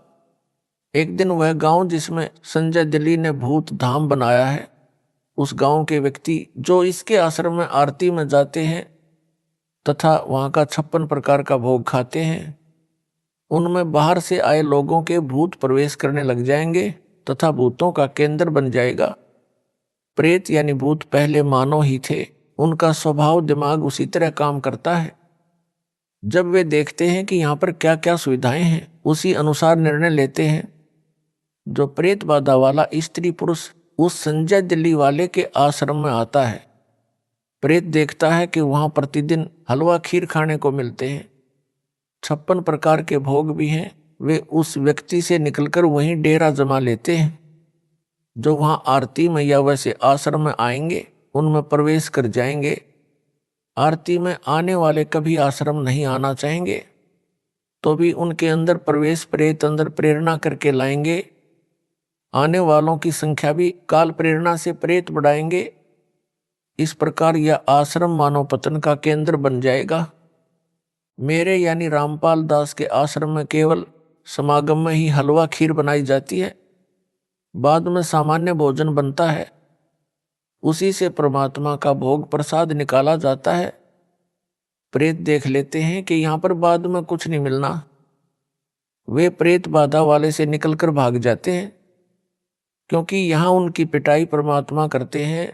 एक दिन वह गांव जिसमें संजय दिल्ली ने भूत धाम बनाया है, उस गांव के व्यक्ति जो इसके आश्रम में आरती में जाते हैं तथा वहां का 56 प्रकार का भोग खाते हैं, उनमें बाहर से आए लोगों के भूत प्रवेश करने लग जाएंगे तथा भूतों का केंद्र बन जाएगा। प्रेत यानी भूत पहले मानव ही थे, उनका स्वभाव दिमाग उसी तरह काम करता है। जब वे देखते हैं कि यहाँ पर क्या क्या सुविधाएं हैं, उसी अनुसार निर्णय लेते हैं। जो प्रेत बाधा वाला स्त्री पुरुष उस संजय दिल्ली वाले के आश्रम में आता है, प्रेत देखता है कि वहां प्रतिदिन हलवा खीर खाने को मिलते हैं, 56 प्रकार के भोग भी हैं। वे उस व्यक्ति से निकलकर वहीं डेरा जमा लेते हैं। जो वहां आरती में या वैसे आश्रम में आएंगे, उनमें प्रवेश कर जाएंगे। आरती में आने वाले कभी आश्रम नहीं आना चाहेंगे, तो भी उनके अंदर प्रवेश प्रेत अंदर प्रेरणा करके लाएंगे। आने वालों की संख्या भी काल प्रेरणा से प्रेत बढ़ाएंगे। इस प्रकार यह आश्रम मानव पतन का केंद्र बन जाएगा। मेरे यानी रामपाल दास के आश्रम में केवल समागम में ही हलवा खीर बनाई जाती है, बाद में सामान्य भोजन बनता है, उसी से परमात्मा का भोग प्रसाद निकाला जाता है। प्रेत देख लेते हैं कि यहाँ पर बाद में कुछ नहीं मिलना, वे प्रेत बाधा वाले से निकलकर भाग जाते हैं, क्योंकि यहाँ उनकी पिटाई परमात्मा करते हैं।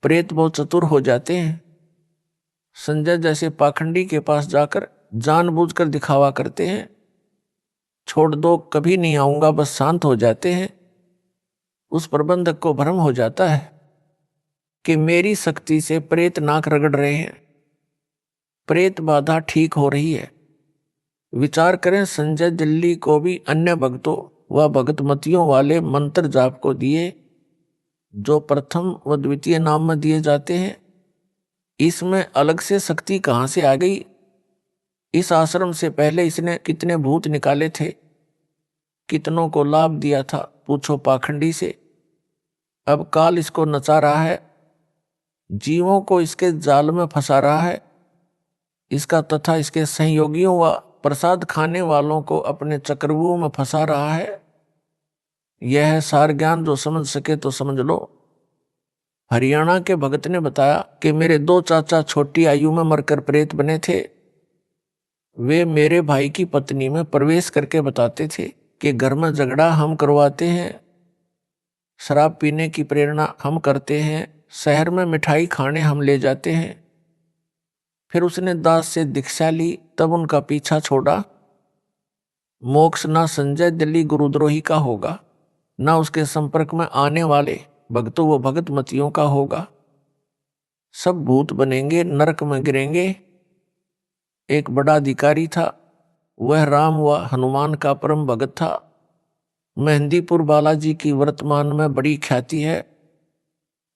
प्रेत बहुत चतुर हो जाते हैं। संजय जैसे पाखंडी के पास जाकर जानबूझकर दिखावा करते हैं, छोड़ दो कभी नहीं आऊंगा, बस शांत हो जाते हैं। उस प्रबंधक को भ्रम हो जाता है कि मेरी शक्ति से प्रेत नाक रगड़ रहे हैं, प्रेत बाधा ठीक हो रही है। विचार करें, संजय दिल्ली को भी अन्य भक्तों व भगतमतियों वाले मंत्र जाप को दिए, जो प्रथम व द्वितीय नाम में दिए जाते हैं। इसमें अलग से शक्ति कहां से आ गई? इस आश्रम से पहले इसने कितने भूत निकाले थे, कितनों को लाभ दिया था, पूछो पाखंडी से। अब काल इसको नचा रहा है, जीवों को इसके जाल में फंसा रहा है। इसका तथा इसके सहयोगियों व प्रसाद खाने वालों को अपने चक्रव्यूह में फंसा रहा है। यह है सार ज्ञान, जो समझ सके तो समझ लो। हरियाणा के भगत ने बताया कि मेरे 2 चाचा छोटी आयु में मरकर प्रेत बने थे। वे मेरे भाई की पत्नी में प्रवेश करके बताते थे कि घर में झगड़ा हम करवाते हैं, शराब पीने की प्रेरणा हम करते हैं, शहर में मिठाई खाने हम ले जाते हैं। फिर उसने दास से दीक्षा ली, तब उनका पीछा छोड़ा। मोक्ष ना संजय दिल्ली गुरुद्रोही का होगा, ना उसके संपर्क में आने वाले भक्तों व भगतमतियों का होगा। सब भूत बनेंगे, नरक में गिरेंगे। एक बड़ा अधिकारी था, वह राम व हनुमान का परम भगत था। मेहंदीपुर बालाजी की वर्तमान में बड़ी ख्याति है।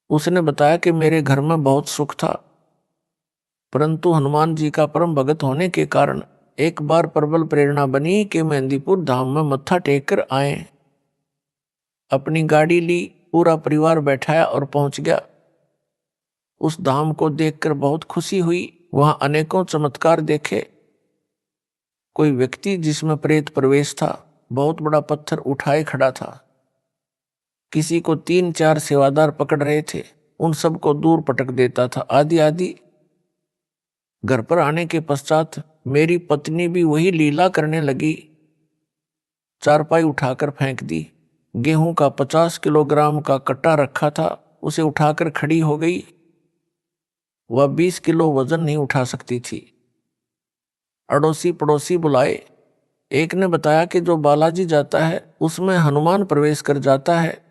उसने बताया कि मेरे घर में बहुत सुख था, परंतु हनुमान जी का परम भगत होने के कारण एक बार प्रबल प्रेरणा बनी कि मेहंदीपुर धाम में मत्था टेक कर आए। अपनी गाड़ी ली, पूरा परिवार बैठाया और पहुंच गया। उस धाम को देखकर बहुत खुशी हुई। वहां अनेकों चमत्कार देखे। कोई व्यक्ति जिसमें प्रेत प्रवेश था, बहुत बड़ा पत्थर उठाए खड़ा था। किसी को 3-4 सेवादार पकड़ रहे थे, उन सबको दूर पटक देता था, आदि आदि। घर पर आने के पश्चात मेरी पत्नी भी वही लीला करने लगी। चारपाई उठाकर फेंक दी। गेहूं का 50 किलोग्राम का कट्टा रखा था, उसे उठाकर खड़ी हो गई। वह 20 किलो वजन नहीं उठा सकती थी। अड़ोसी पड़ोसी बुलाए। एक ने बताया कि जो बालाजी जाता है उसमें हनुमान प्रवेश कर जाता है।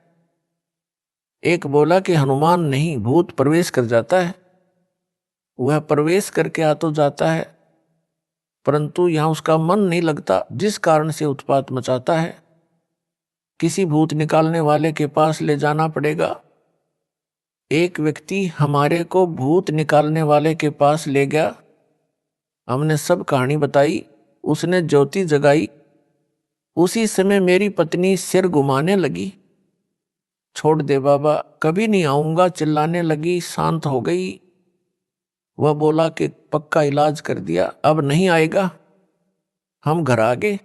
एक बोला कि हनुमान नहीं, भूत प्रवेश कर जाता है। वह प्रवेश करके आ तो जाता है, परंतु यहां उसका मन नहीं लगता, जिस कारण से उत्पात मचाता है। किसी भूत निकालने वाले के पास ले जाना पड़ेगा। एक व्यक्ति हमारे को भूत निकालने वाले के पास ले गया। हमने सब कहानी बताई, उसने ज्योति जगाई। उसी समय मेरी पत्नी सिर घुमाने लगी। छोड़ दे बाबा, कभी नहीं आऊंगा, चिल्लाने लगी। शांत हो गई। वह बोला कि पक्का इलाज कर दिया, अब नहीं आएगा। हम घर आ गए।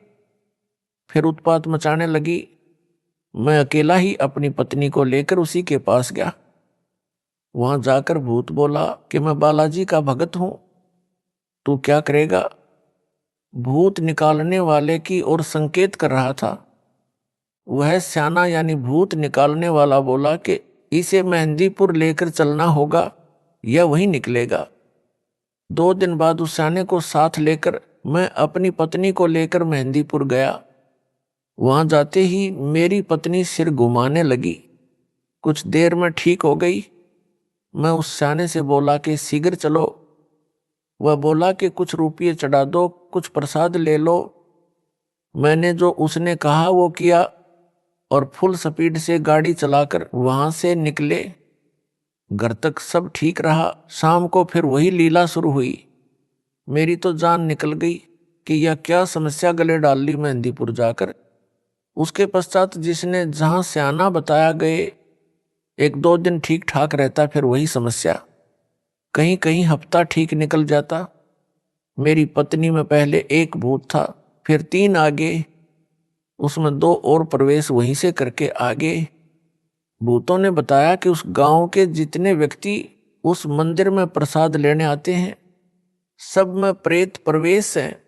फिर उत्पात मचाने लगी। मैं अकेला ही अपनी पत्नी को लेकर उसी के पास गया। वहां जाकर भूत बोला कि मैं बालाजी का भगत हूं, तू क्या करेगा? भूत निकालने वाले की ओर संकेत कर रहा था। वह स्याना यानी भूत निकालने वाला बोला कि इसे मेहंदीपुर लेकर चलना होगा या वहीं निकलेगा। 2 दिन बाद उस स्याने को साथ लेकर मैं अपनी पत्नी को लेकर मेहंदीपुर गया। वहां जाते ही मेरी पत्नी सिर घुमाने लगी। कुछ देर में ठीक हो गई। मैं उस स्याने से बोला कि शीघ्र चलो। वह बोला कि कुछ रुपये चढ़ा दो, कुछ प्रसाद ले लो। मैंने जो उसने कहा वो किया और फुल स्पीड से गाड़ी चलाकर वहां से निकले। घर तक सब ठीक रहा। शाम को फिर वही लीला शुरू हुई। मेरी तो जान निकल गई कि यह क्या समस्या गले डाल ली मेहंदीपुर जाकर। उसके पश्चात जिसने जहां स्याना बताया गए 1-2 दिन ठीक ठाक रहता, फिर वही समस्या। कहीं कहीं हफ्ता ठीक निकल जाता। मेरी पत्नी में पहले एक भूत था, फिर 3 आगे, उसमें 2 और प्रवेश वहीं से करके आगे। भूतों ने बताया कि उस गांव के जितने व्यक्ति उस मंदिर में प्रसाद लेने आते हैं सब में प्रेत प्रवेश है।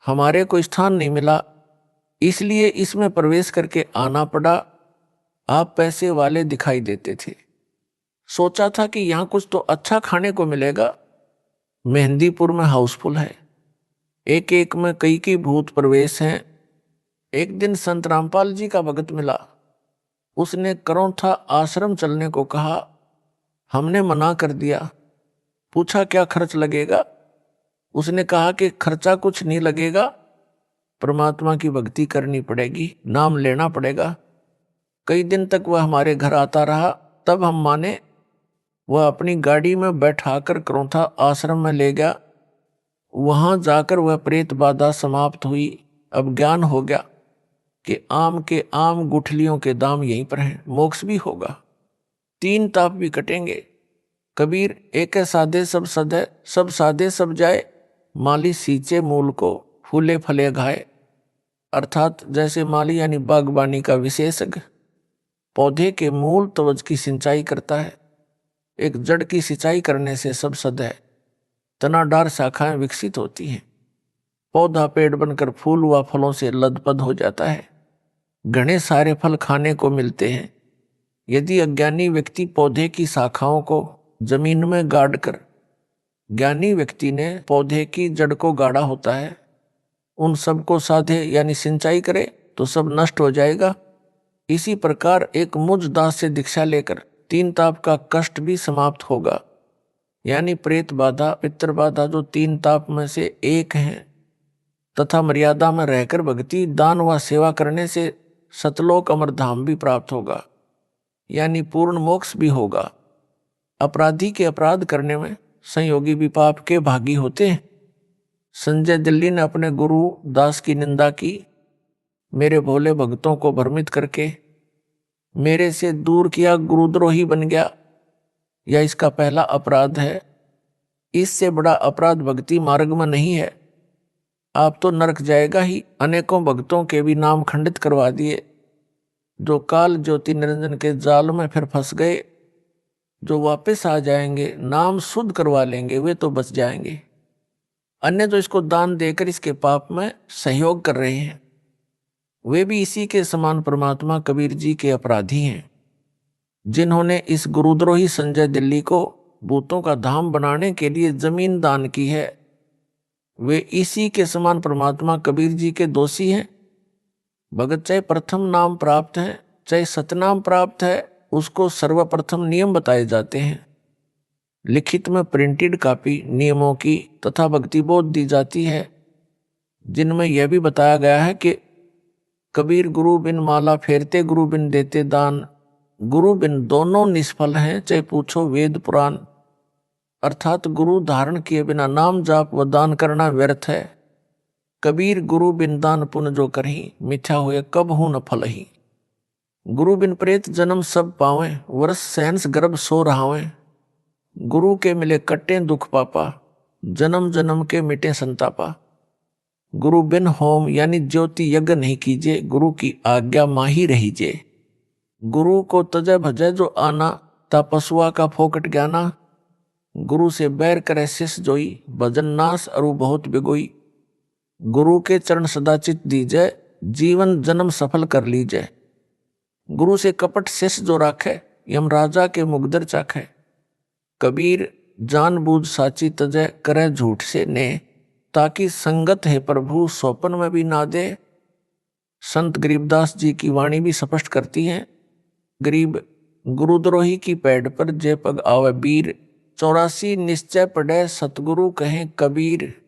हमारे को स्थान नहीं मिला, इसलिए इसमें प्रवेश करके आना पड़ा। आप पैसे वाले दिखाई देते थे। सोचा था कि यहां कुछ तो अच्छा खाने को मिलेगा। मेहंदीपुर में हाउसफुल है, एक एक में कई भूत प्रवेश हैं। एक दिन संत रामपाल जी का भगत मिला। उसने करौंथा आश्रम चलने को कहा। हमने मना कर दिया। पूछा क्या खर्च लगेगा। उसने कहा कि खर्चा कुछ नहीं लगेगा, परमात्मा की भक्ति करनी पड़ेगी, नाम लेना पड़ेगा। कई दिन तक वह हमारे घर आता रहा, तब हम माने। वह अपनी गाड़ी में बैठाकर करौंथा आश्रम में ले गया। वहां जाकर वह प्रेत बाधा समाप्त हुई। अब ज्ञान हो गया कि आम के आम गुठलियों के दाम यहीं पर हैं, मोक्ष भी होगा, 3 ताप भी कटेंगे। कबीर एक साधे सब सधे, सब साधे सब जाए, माली सींचे मूल को, फूले फले घाए। अर्थात जैसे माली यानी बागबानी का विशेषज्ञ पौधे के मूल तवज की सिंचाई करता है, एक जड़ की सिंचाई करने से सब सद है, तनाडार शाखाएं विकसित होती हैं, पौधा पेड़ बनकर फूल व फलों से लदपद हो जाता है, घने सारे फल खाने को मिलते हैं। यदि अज्ञानी व्यक्ति पौधे की शाखाओं को जमीन में गाड़ कर, ज्ञानी व्यक्ति ने पौधे की जड़ को गाड़ा होता है, उन सबको साधे यानी सिंचाई करे तो सब नष्ट हो जाएगा। इसी प्रकार एक मुझ दास से दीक्षा लेकर 3 ताप का कष्ट भी समाप्त होगा। यानी प्रेत बाधा, पितृ बाधा जो 3 ताप में से एक हैं, तथा मर्यादा में रहकर भक्ति दान व सेवा करने से सतलोक अमरधाम भी प्राप्त होगा, यानी पूर्ण मोक्ष भी होगा। अपराधी के अपराध करने में संयोगी भी पाप के भागी होते हैं। संजय दिल्ली ने अपने गुरु दास की निंदा की, मेरे भोले भक्तों को भ्रमित करके मेरे से दूर किया, गुरुद्रोही बन गया। यह इसका पहला अपराध है। इससे बड़ा अपराध भक्ति मार्ग में नहीं है। आप तो नरक जाएगा ही। अनेकों भक्तों के भी नाम खंडित करवा दिए, जो काल ज्योति निरंजन के जाल में फिर फंस गए। जो वापस आ जाएंगे, नाम शुद्ध करवा लेंगे, वे तो बच जाएंगे। अन्य जो इसको दान देकर इसके पाप में सहयोग कर रहे हैं, वे भी इसी के समान परमात्मा कबीर जी के अपराधी हैं। जिन्होंने इस गुरुद्रोही संजय दिल्ली को भूतों का धाम बनाने के लिए जमीन दान की है, वे इसी के समान परमात्मा कबीर जी के दोषी हैं। भगत चाहे प्रथम नाम प्राप्त है, चाहे सतनाम प्राप्त है, उसको सर्वप्रथम नियम बताए जाते हैं। लिखित में प्रिंटेड कॉपी नियमों की तथा भक्ति बोध दी जाती है, जिनमें यह भी बताया गया है कि कबीर गुरु बिन माला फेरते, गुरु बिन देते दान, गुरु बिन दोनों निष्फल हैं, चाहे पूछो वेद पुराण। अर्थात गुरु धारण किए बिना नाम जाप व दान करना व्यर्थ है। कबीर गुरु बिन दान पुण्य जो करही, मिथ्या हुए कब हूं न फल ही। गुरु बिन प्रेत जन्म सब पावें, वर्ष सहंस गर्भ सो रहावें। गुरु के मिले कट्टे दुख पापा, जन्म जन्म के मिटे संतापा। गुरु बिन होम यानी ज्योति यज्ञ नहीं कीजिए, गुरु की आज्ञा माही रहीजे। गुरु को तजय भजय जो आना, ता पशुआ का फोकट ज्ञाना। गुरु से बैर करे शिष जोई, भजन नाश अरु बहुत बिगोई। गुरु के चरण सदा चित दीजय, जीवन जन्म सफल कर लीजय। गुरु से कपट शिष जो राखे, यमराजा के मुगदर चाख है। कबीर जानबूझ साची तजय करे झूठ से ने, ताकि संगत है प्रभु स्वपन में भी ना दे। संत गरीबदास जी की वाणी भी स्पष्ट करती है, गरीब गुरुद्रोही की पैड पर जे पग आवे बीर, 84 निश्चय पढ़े सतगुरु कहें कबीर।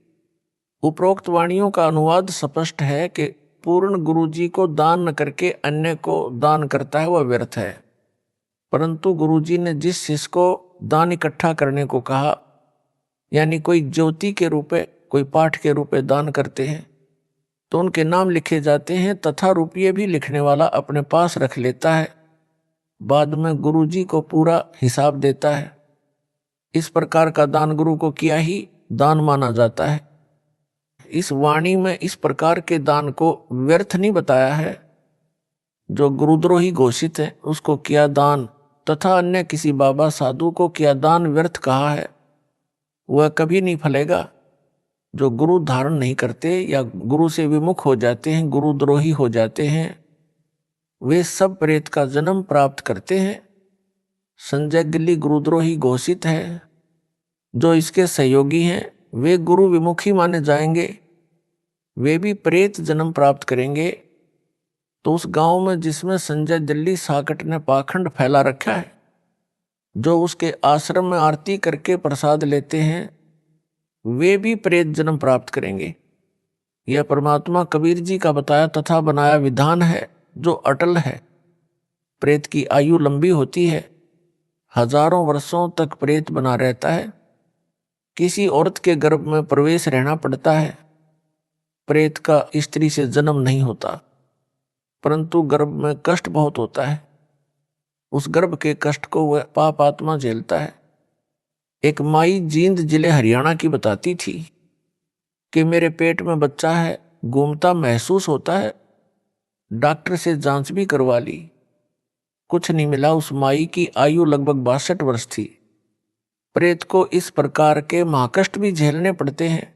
उपरोक्त वाणियों का अनुवाद स्पष्ट है कि पूर्ण गुरु जी को दान न करके अन्य को दान करता है वह व्यर्थ है। परंतु गुरु जी ने जिस शिष्य को दान इकट्ठा करने को कहा, यानी कोई ज्योति के रूप में, कोई पाठ के रूप में दान करते हैं, तो उनके नाम लिखे जाते हैं तथा रुपये भी लिखने वाला अपने पास रख लेता है, बाद में गुरु जी को पूरा हिसाब देता है। इस प्रकार का दान गुरु को किया ही दान माना जाता है। इस वाणी में इस प्रकार के दान को व्यर्थ नहीं बताया है। जो गुरुद्रोही घोषित है उसको किया दान, तथा अन्य किसी बाबा साधु को किया दान व्यर्थ कहा है, वह कभी नहीं फलेगा। जो गुरु धारण नहीं करते या गुरु से विमुख हो जाते हैं, गुरुद्रोही हो जाते हैं, वे सब प्रेत का जन्म प्राप्त करते हैं। संजय गिल्ली गुरुद्रोही घोषित है। जो इसके सहयोगी हैं वे गुरु विमुखी माने जाएंगे, वे भी प्रेत जन्म प्राप्त करेंगे। तो उस गांव में जिसमें संजय दिल्ली साकट ने पाखंड फैला रखा है, जो उसके आश्रम में आरती करके प्रसाद लेते हैं, वे भी प्रेत जन्म प्राप्त करेंगे। यह परमात्मा कबीर जी का बताया तथा बनाया विधान है जो अटल है। प्रेत की आयु लंबी होती है, हजारों वर्षों तक प्रेत बना रहता है। किसी औरत के गर्भ में प्रवेश रहना पड़ता है। प्रेत का स्त्री से जन्म नहीं होता, परंतु गर्भ में कष्ट बहुत होता है। उस गर्भ के कष्ट को वह पाप आत्मा झेलता है। एक माई जींद जिले हरियाणा की बताती थी कि मेरे पेट में बच्चा है, घूमता महसूस होता है, डॉक्टर से जांच भी करवा ली, कुछ नहीं मिला। उस माई की आयु लगभग 62 वर्ष थी। प्रेत को इस प्रकार के महाकष्ट भी झेलने पड़ते हैं।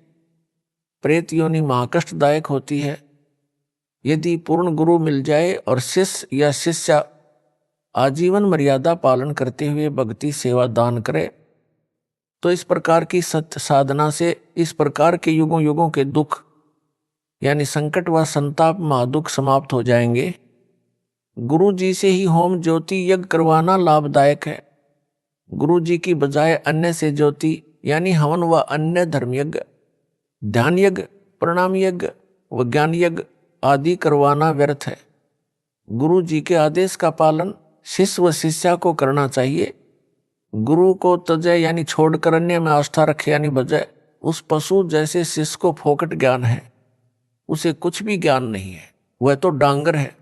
प्रेत योनि महाकष्टदायक होती है। यदि पूर्ण गुरु मिल जाए और शिष्य या शिष्या आजीवन मर्यादा पालन करते हुए भक्ति सेवा दान करे, तो इस प्रकार की सत्य साधना से इस प्रकार के युगों युगों के दुख यानी संकट व संताप महादुख समाप्त हो जाएंगे। गुरु जी से ही होम ज्योति यज्ञ करवाना लाभदायक है। गुरु जी की बजाय अन्य से ज्योति यानी हवन व अन्य धर्म यज्ञ, ध्यान यज्ञ, प्रणाम यज्ञ व ज्ञान यज्ञ आदि करवाना व्यर्थ है। गुरु जी के आदेश का पालन शिष्य व शिष्या को करना चाहिए। गुरु को तजय यानी छोड़कर अन्य में आस्था रखे यानी बजाय उस पशु जैसे शिष्य को फोकट ज्ञान है, उसे कुछ भी ज्ञान नहीं है, वह तो डांगर है।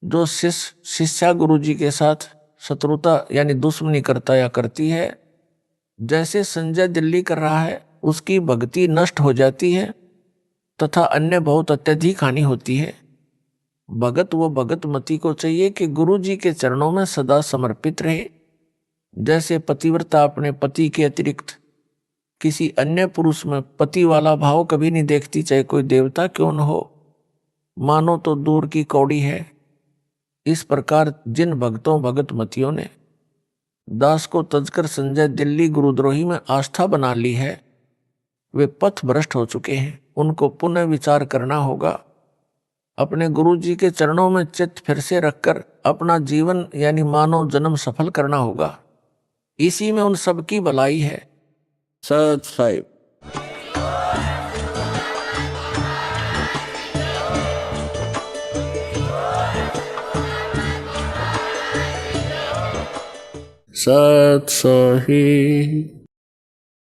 जो शिष्य शिष्या गुरु जी के साथ शत्रुता यानी दुश्मनी करता या करती है, जैसे संजय दिल्ली कर रहा है, उसकी भक्ति नष्ट हो जाती है तथा अन्य बहुत अत्यधिक हानि होती है। भगत व भगत मती को चाहिए कि गुरु जी के चरणों में सदा समर्पित रहे। जैसे पतिव्रता अपने पति के अतिरिक्त किसी अन्य पुरुष में पति वाला भाव कभी नहीं देखती, चाहे कोई देवता क्यों न हो, मानो तो दूर की कौड़ी है। इस प्रकार जिन भक्तों भगत मतियों ने दास को तजकर संजय दिल्ली गुरुद्रोही में आस्था बना ली है, वे पथ भ्रष्ट हो चुके हैं। उनको पुनः विचार करना होगा। अपने गुरु जी के चरणों में चित्त फिर से रखकर अपना जीवन यानी मानव जन्म सफल करना होगा। इसी में उन सब की भलाई है। सत साहिब। सत साहिब।